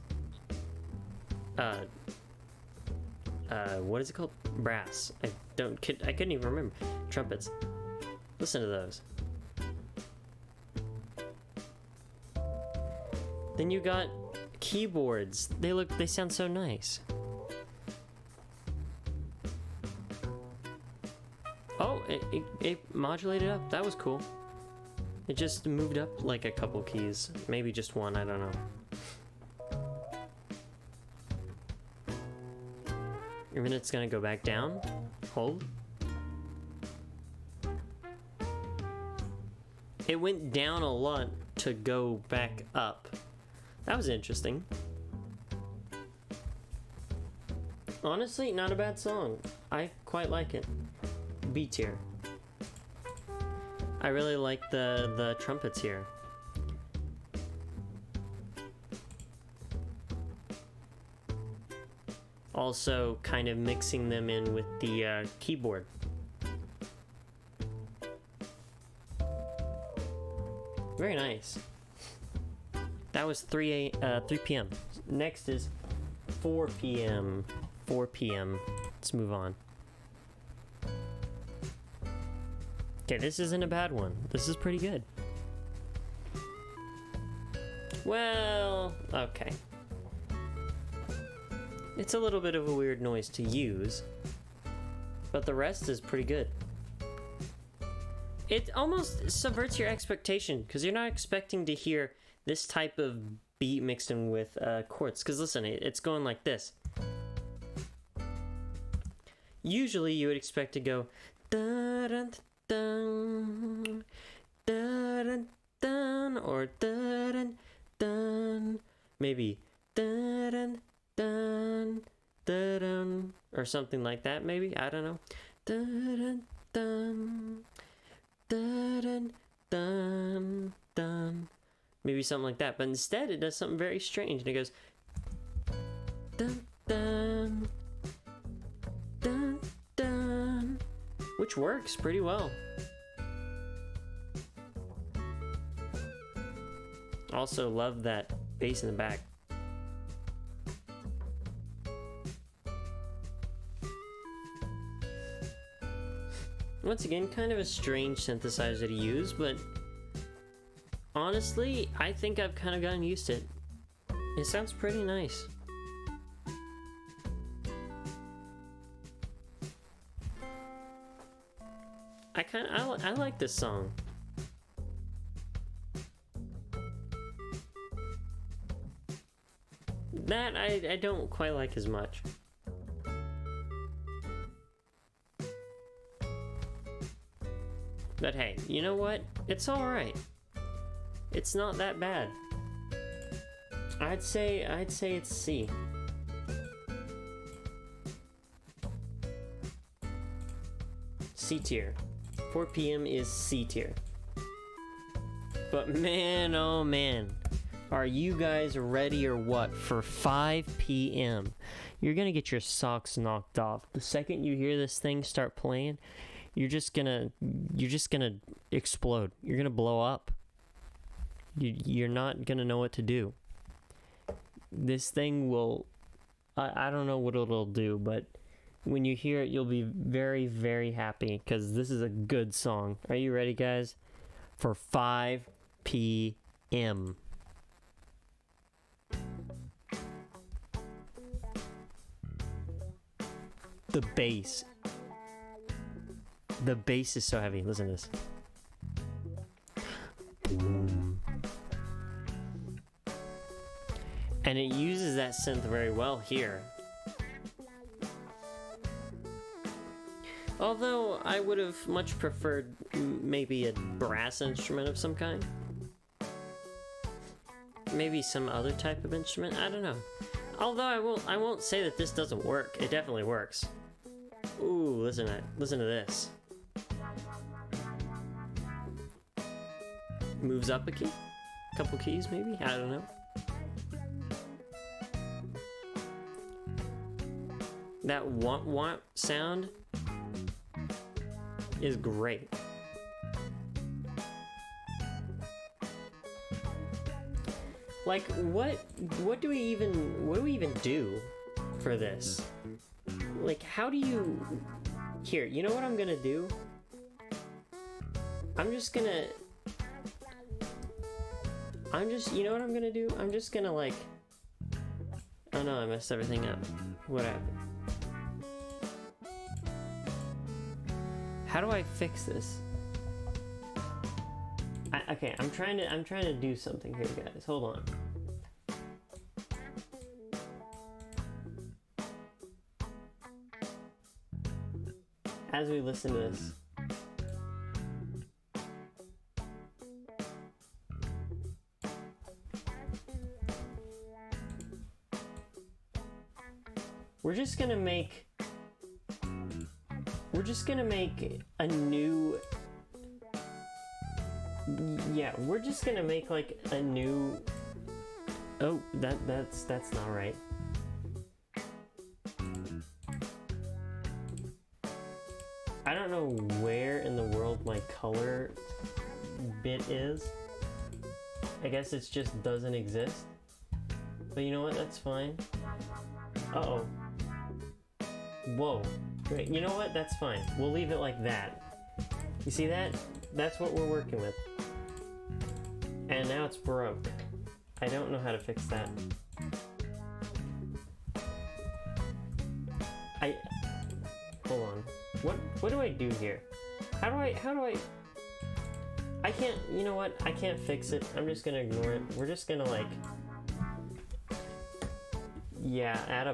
What is it called? Brass. I couldn't even remember. Trumpets. Listen to those. Then you got keyboards. They sound so nice. Oh, it modulated up. That was cool. It just moved up like a couple keys. Maybe just one, I don't know. And then it's gonna go back down. Hold. It went down a lot to go back up. That was interesting. Honestly, not a bad song. I quite like it. B tier. I really like the trumpets here. Also, kind of mixing them in with the keyboard. Very nice. That was 3 p.m. Next is 4 p.m. 4 p.m. Let's move on. Okay, this isn't a bad one. This is pretty good. Well, okay. It's a little bit of a weird noise to use, but the rest is pretty good. It almost subverts your expectation, because you're not expecting to hear this type of beat mixed in with chords. Because listen, it's going like this. Usually you would expect to go dun dun dun dun or dun dun, maybe dun dun dun or something like that. Maybe, I don't know. Dun dun dun dun dun. Maybe something like that. But instead, it does something very strange, and it goes dun dun dun dun, which works pretty well. Also love that bass in the back. Once again, kind of a strange synthesizer to use, but honestly, I think I've kind of gotten used to it. It sounds pretty nice. I like this song. That I don't quite like as much. But hey, you know what? It's alright. It's not that bad. I'd say it's C. C tier. 4 p.m. is C tier. But man, oh man. Are you guys ready or what for 5 p.m.? You're gonna get your socks knocked off. The second you hear this thing start playing, you're just gonna explode. You're gonna blow up. You're not gonna know what to do. This thing will, I don't know what it'll do, but when you hear it, you'll be very, very happy, because this is a good song. Are you ready, guys? For 5 p.m. The bass. The bass is so heavy. Listen to this. Boom. And it uses that synth very well here. Although I would have much preferred maybe a brass instrument of some kind. Maybe some other type of instrument. I don't know. Although I won't say that this doesn't work. It definitely works. Ooh, listen to this. Moves up a key? Couple keys maybe? I don't know. That womp sound is great. Like, what do we even do for this? Like, how do you... Here, you know what I'm gonna do? You know what I'm gonna do? I'm just gonna, like... Oh no, I messed everything up. What happened? How do I fix this? Okay, I'm trying to do something here, guys. Hold on. As we listen to this. We're just gonna make a new... Yeah, we're just gonna make like a new... Oh, that's not right. I don't know where in the world my color bit is. I guess it just doesn't exist. But you know what? That's fine. Uh-oh. Whoa. Great. You know what? That's fine. We'll leave it like that. You see that? That's what we're working with. And now it's broke. I don't know how to fix that. Hold on. What do I do here? How do I... I can't... You know what? I can't fix it. I'm just gonna ignore it. We're just gonna, like... Yeah,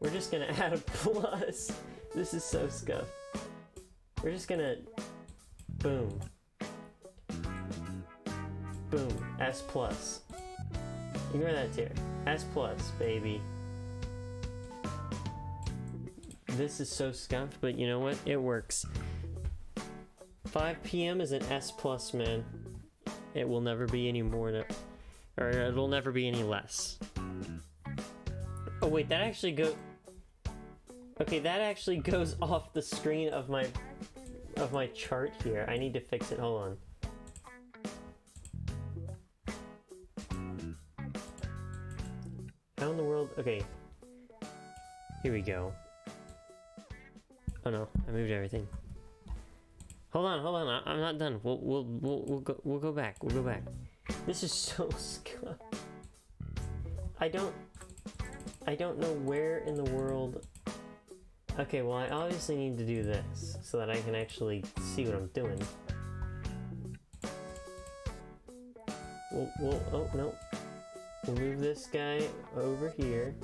we're just gonna add a plus. This is so scuffed. We're just gonna... Boom. Boom. S plus. Ignore that tier. S plus, baby. This is so scuffed, but you know what? It works. 5 p.m. is an S plus, man. It will never be any more, or it'll never be any less. Oh wait, that actually Okay, that actually goes off the screen of my chart here. I need to fix it. Hold on. How in the world? Okay. Here we go. Oh no, I moved everything. Hold on. I'm not done. We'll go back. We'll go back. This is so scuffed. I don't know where in the world. Okay, well I obviously need to do this so that I can actually see what I'm doing. Oh no. We'll move this guy over here.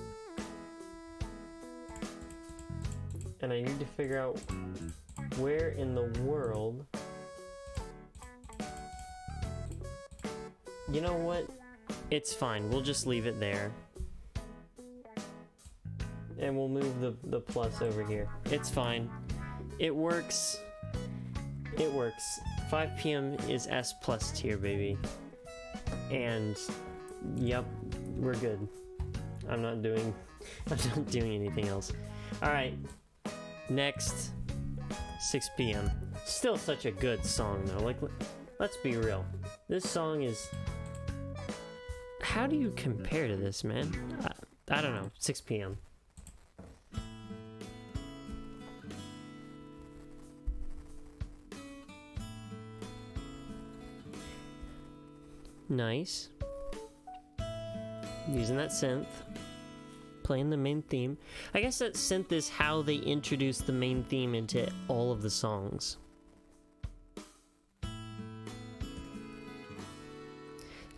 And I need to figure out where in the world... You know what? It's fine. We'll just leave it there. And we'll move the plus over here. It's fine. It works. It works. 5 p.m. is S plus tier, baby. And, yep, we're good. I'm not doing anything else. Alright. Next, 6 p.m. Still such a good song, though. Like, let's be real. This song is... How do you compare to this, man? I don't know. 6 p.m. Nice. Using that synth. Playing the main theme. I guess that synth is how they introduce the main theme into all of the songs.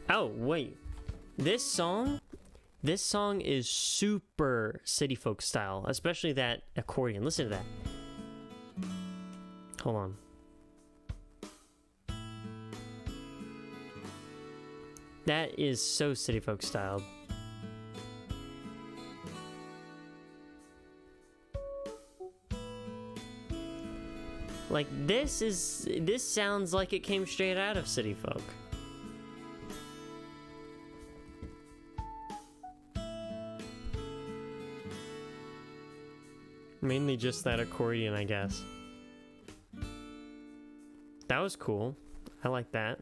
Oh, wait. This song is super city folk style, especially that accordion. Listen to that. Hold on. That is so city folk styled. Like, this sounds like it came straight out of City Folk. Mainly just that accordion, I guess. That was cool. I like that.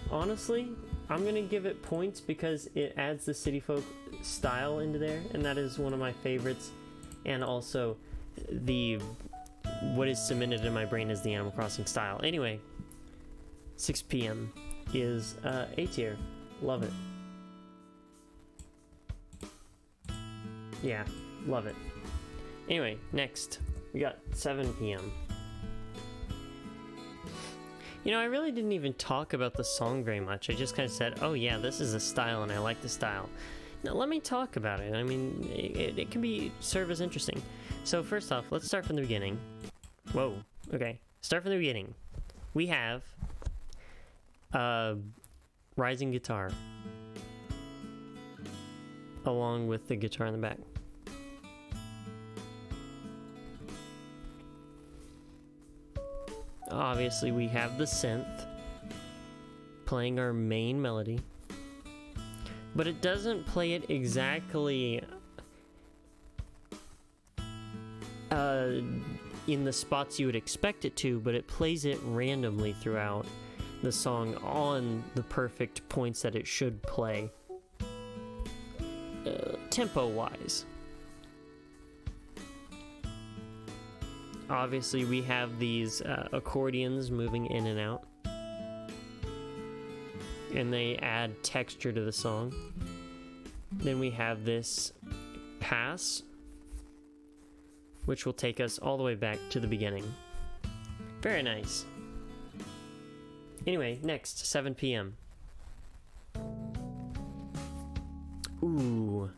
Honestly, I'm gonna give it points because it adds the City Folk style into there, and that is one of my favorites. And also, what is cemented in my brain is the Animal Crossing style. Anyway, 6 p.m. is A tier. Love it. Yeah, love it. Anyway, next we got 7 p.m. You know, I really didn't even talk about the song very much. I just kind of said, oh yeah, this is a style and I like the style. Now let me talk about it. I mean, it can serve as interesting. So first off, let's start from the beginning. Whoa, okay. Start from the beginning. We have rising guitar along with the guitar in the back. Obviously, we have the synth playing our main melody, but it doesn't play it exactly in the spots you would expect it to, but it plays it randomly throughout the song on the perfect points that it should play, tempo-wise. Obviously, we have these accordions moving in and out, and they add texture to the song. Then we have this pass, which will take us all the way back to the beginning. Very nice. Anyway, next, 7 p.m. Ooh.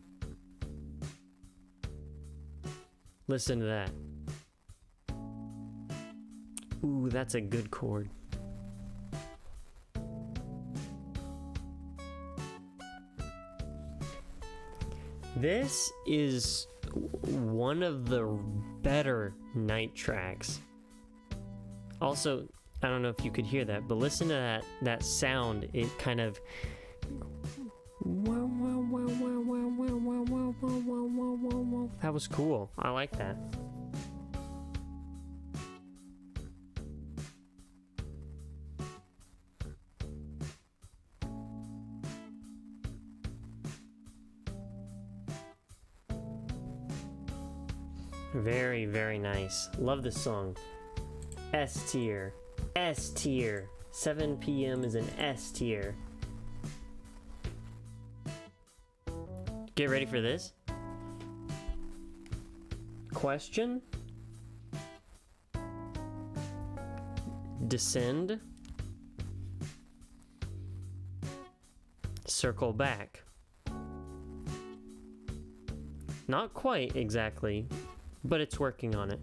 Listen to that. Ooh, that's a good chord. This is one of the better night tracks. Also, I don't know if you could hear that, but listen to that sound. It kind of... That was cool. I like that. Very, very nice. Love this song. S tier. S tier. 7 p.m. is an S tier. Get ready for this. Question. Descend. Circle back. Not quite exactly, but it's working on it.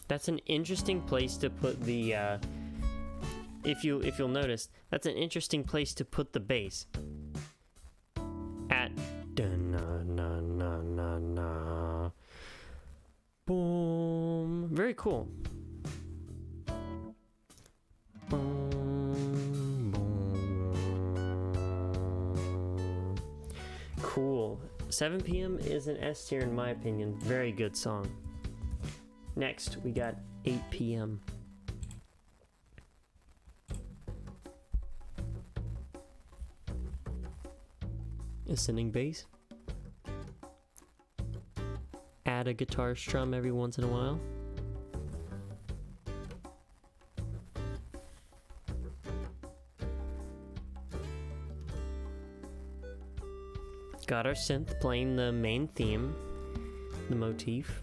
That's an interesting place to put the if you'll notice, that's an interesting place to put the bass. At na na na na na. Boom. Very cool. Boom, boom. Cool. 7 p.m. is an S tier in my opinion. Very good song. Next, we got 8 p.m. Ascending bass. Add a guitar strum every once in a while. Got our synth playing the main theme, the motif.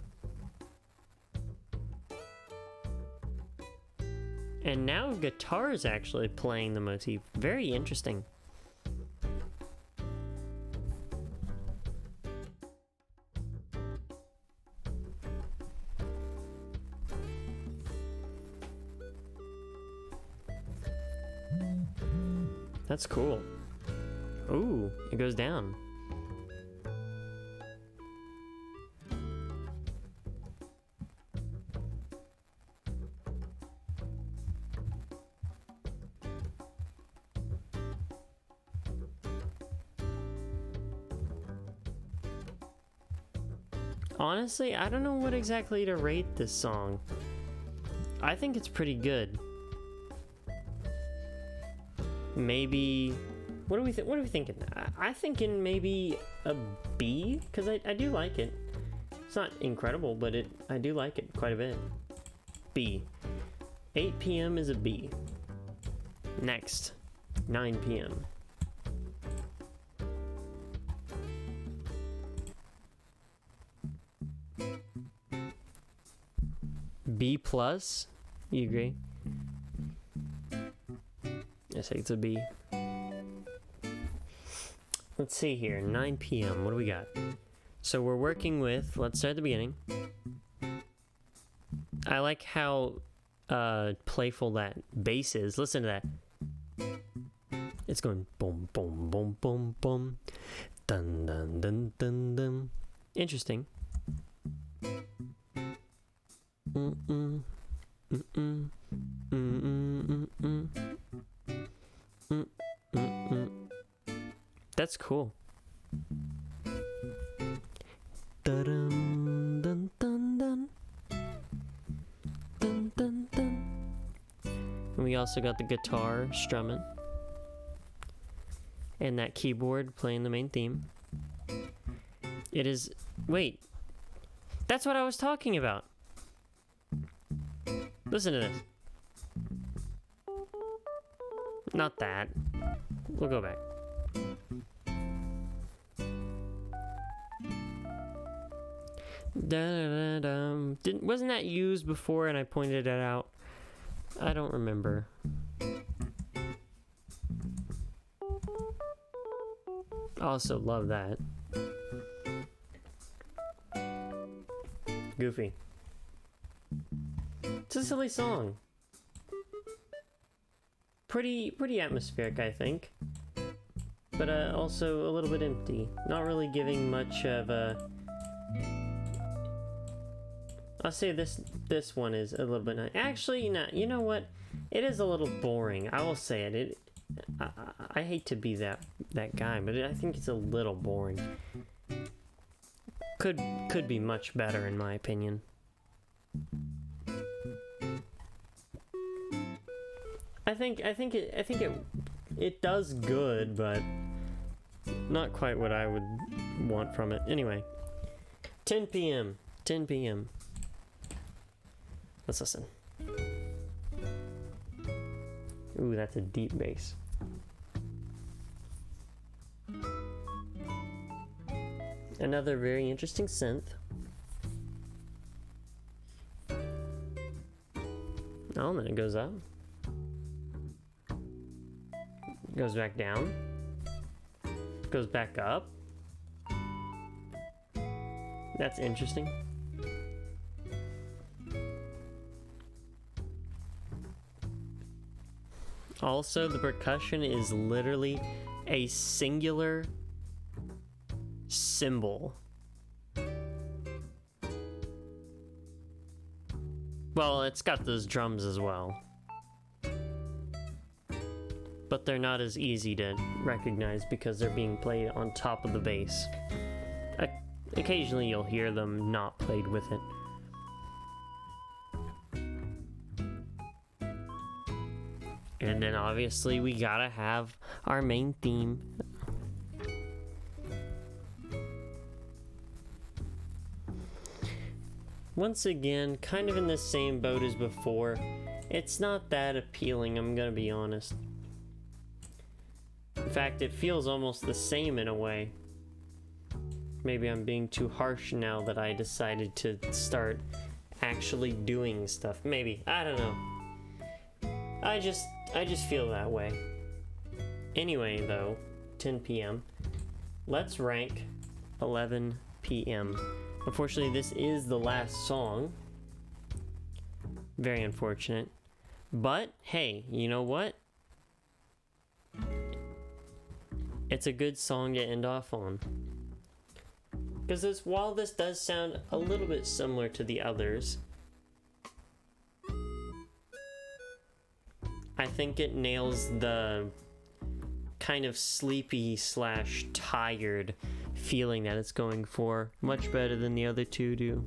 And now guitar is actually playing the motif. Very interesting. That's cool. Ooh, it goes down. Honestly, I don't know what exactly to rate this song. I think it's pretty good. Maybe... What are we thinking? I'm thinking maybe a B, because I do like it. It's not incredible, but I do like it quite a bit. B. 8 p.m. is a B. Next, 9 p.m. B plus? You agree? I say it's a B. Let's see here, 9 p.m. What do we got? So we're working with, let's start at the beginning. I like how playful that bass is. Listen to that. It's going boom, boom, boom, boom, boom. Dun, dun, dun, dun, dun. Interesting. Mm-mm. Mm-mm. Mm-mm. Mm-mm. Mm-mm. That's cool. we also got the guitar strumming. And that keyboard playing the main theme. It is... Wait. That's what I was talking about. Listen to this. Not that. We'll go back. Wasn't that used before and I pointed it out? I don't remember. Also love that. Goofy. It's a silly song. Pretty atmospheric, I think. But also a little bit empty. Not really giving much of a... I'll say this one is a little bit... Actually, no, you know what? It is a little boring. I will say it. I hate to be that guy, but I think it's a little boring. Could be much better in my opinion. I think it does good, but not quite what I would want from it. Anyway, 10 p.m. 10 p.m. Let's listen. Ooh, that's a deep bass. Another very interesting synth. Oh, and then it goes up. Goes back down. Goes back up. That's interesting. Also, the percussion is literally a singular cymbal. Well, it's got those drums as well. But they're not as easy to recognize because they're being played on top of the bass. Occasionally you'll hear them not played with it. And then obviously we gotta have our main theme. Once again, kind of in the same boat as before. It's not that appealing, I'm gonna be honest. In fact, it feels almost the same in a way. Maybe I'm being too harsh now that I decided to start actually doing stuff. Maybe, I don't know. I just feel that way. Anyway, though, 10 p.m. Let's rank 11 p.m. Unfortunately, this is the last song. Very unfortunate. But, hey, you know what? It's a good song to end off on. Because while this does sound a little bit similar to the others, I think it nails the kind of sleepy / tired feeling that it's going for much better than the other two do.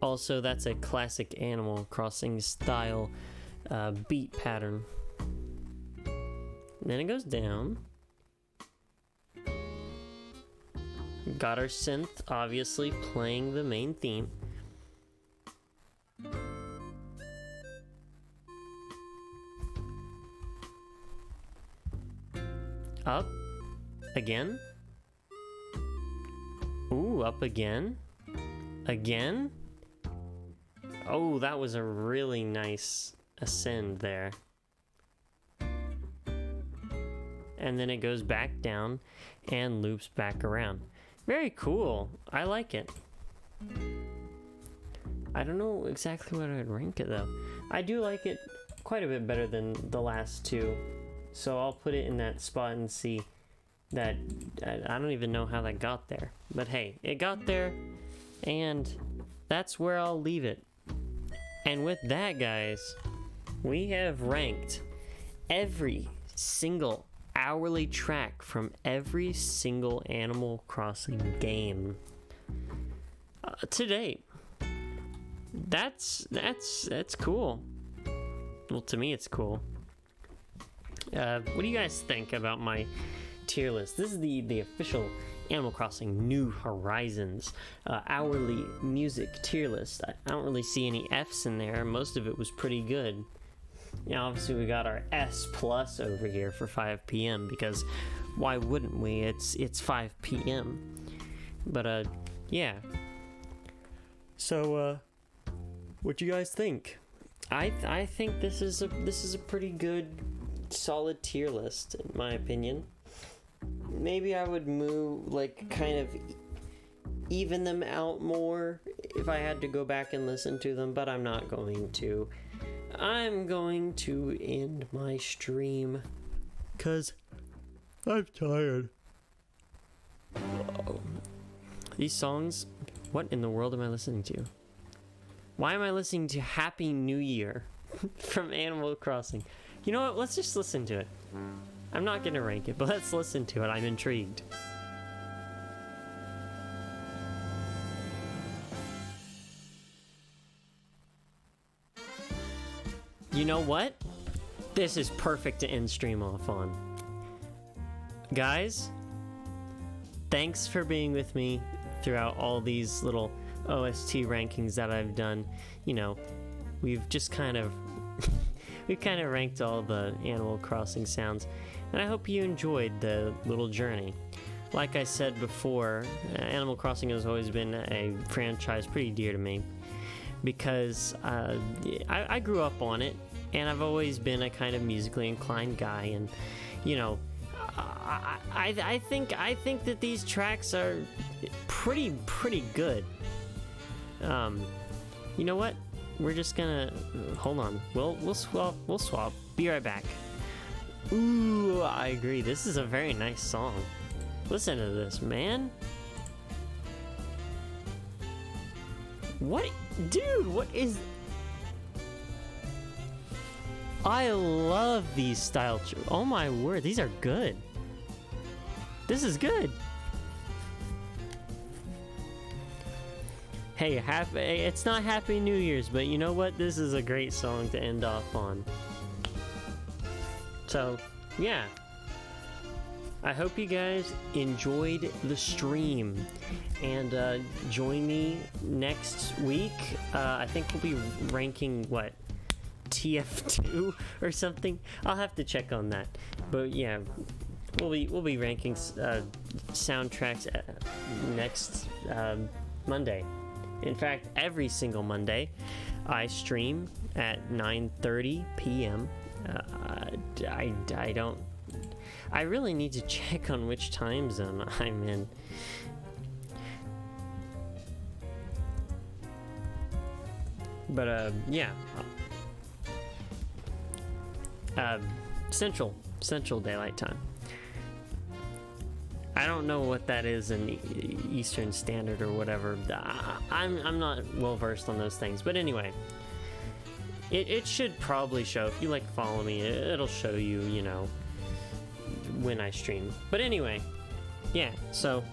Also, that's a classic Animal Crossing style beat pattern. And then it goes down. Got our synth, obviously, playing the main theme. Up. Again. Ooh, up again. Again. Oh, that was a really nice ascend there. And then it goes back down and loops back around. Very cool. I like it. I don't know exactly what I'd rank it though. I do like it quite a bit better than the last two. So I'll put it in that spot and see that I don't even know how that got there. But hey, it got there and that's where I'll leave it. And with that, guys, we have ranked every single hourly track from every single Animal Crossing game to date. That's cool. Well, to me, it's cool. What do you guys think about my tier list? This is the official Animal Crossing New Horizons hourly music tier list. I don't really see any F's in there. Most of it was pretty good. Obviously we got our S plus over here for 5 p.m. because why wouldn't we? It's 5 p.m. But yeah. So what do you guys think? I think this is a pretty good solid tier list in my opinion. Maybe I would move, like, kind of even them out more if I had to go back and listen to them, but I'm not going to. I'm going to end my stream because I'm tired. Whoa. These songs, what in the world am I listening to? Why am I listening to Happy New Year from Animal Crossing? You know what? Let's just listen to it. I'm not gonna rank it, but let's listen to it. I'm intrigued. You know what? This is perfect to end stream off on. Guys, thanks for being with me throughout all these little OST rankings that I've done. We've just kind of we've kind of ranked all the Animal Crossing sounds, and I hope you enjoyed the little journey. Like I said before, Animal Crossing has always been a franchise pretty dear to me because I grew up on it, and I've always been a kind of musically inclined guy, and I think that these tracks are pretty good. You know what? We're just gonna hold on. We'll swap. Be right back. Ooh, I agree. This is a very nice song. Listen to this, man. What, dude? What is? I love these style. Oh my word, these are good. This is good. Hey, it's not Happy New Year's, but you know what? This is a great song to end off on. So, yeah. I hope you guys enjoyed the stream. And join me next week. I think we'll be ranking, what? TF2 or something? I'll have to check on that. But yeah, we'll be ranking soundtracks next Monday. In fact, every single Monday, I stream at 9:30 p.m. I really need to check on which time zone I'm in. But yeah. Central Daylight Time. I don't know what that is in Eastern Standard or whatever. I'm not well versed on those things, but anyway, it should probably show. If you like follow me, it'll show you, when I stream. But anyway, yeah. So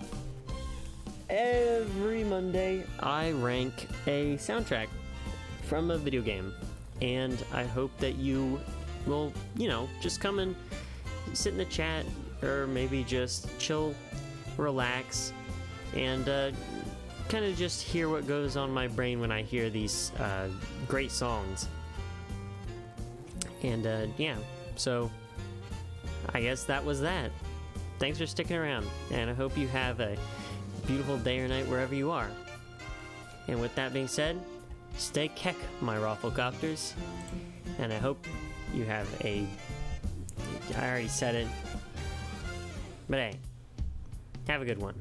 every Monday I rank a soundtrack from a video game, and I hope that you will, just come and sit in the chat, or maybe just chill, relax, and kind of just hear what goes on my brain when I hear these great songs. And yeah, so I guess that was that. Thanks for sticking around, and I hope you have a beautiful day or night wherever you are. And with that being said, stay keck, my Rafflecopters, and I hope you have I already said it, but hey, have a good one.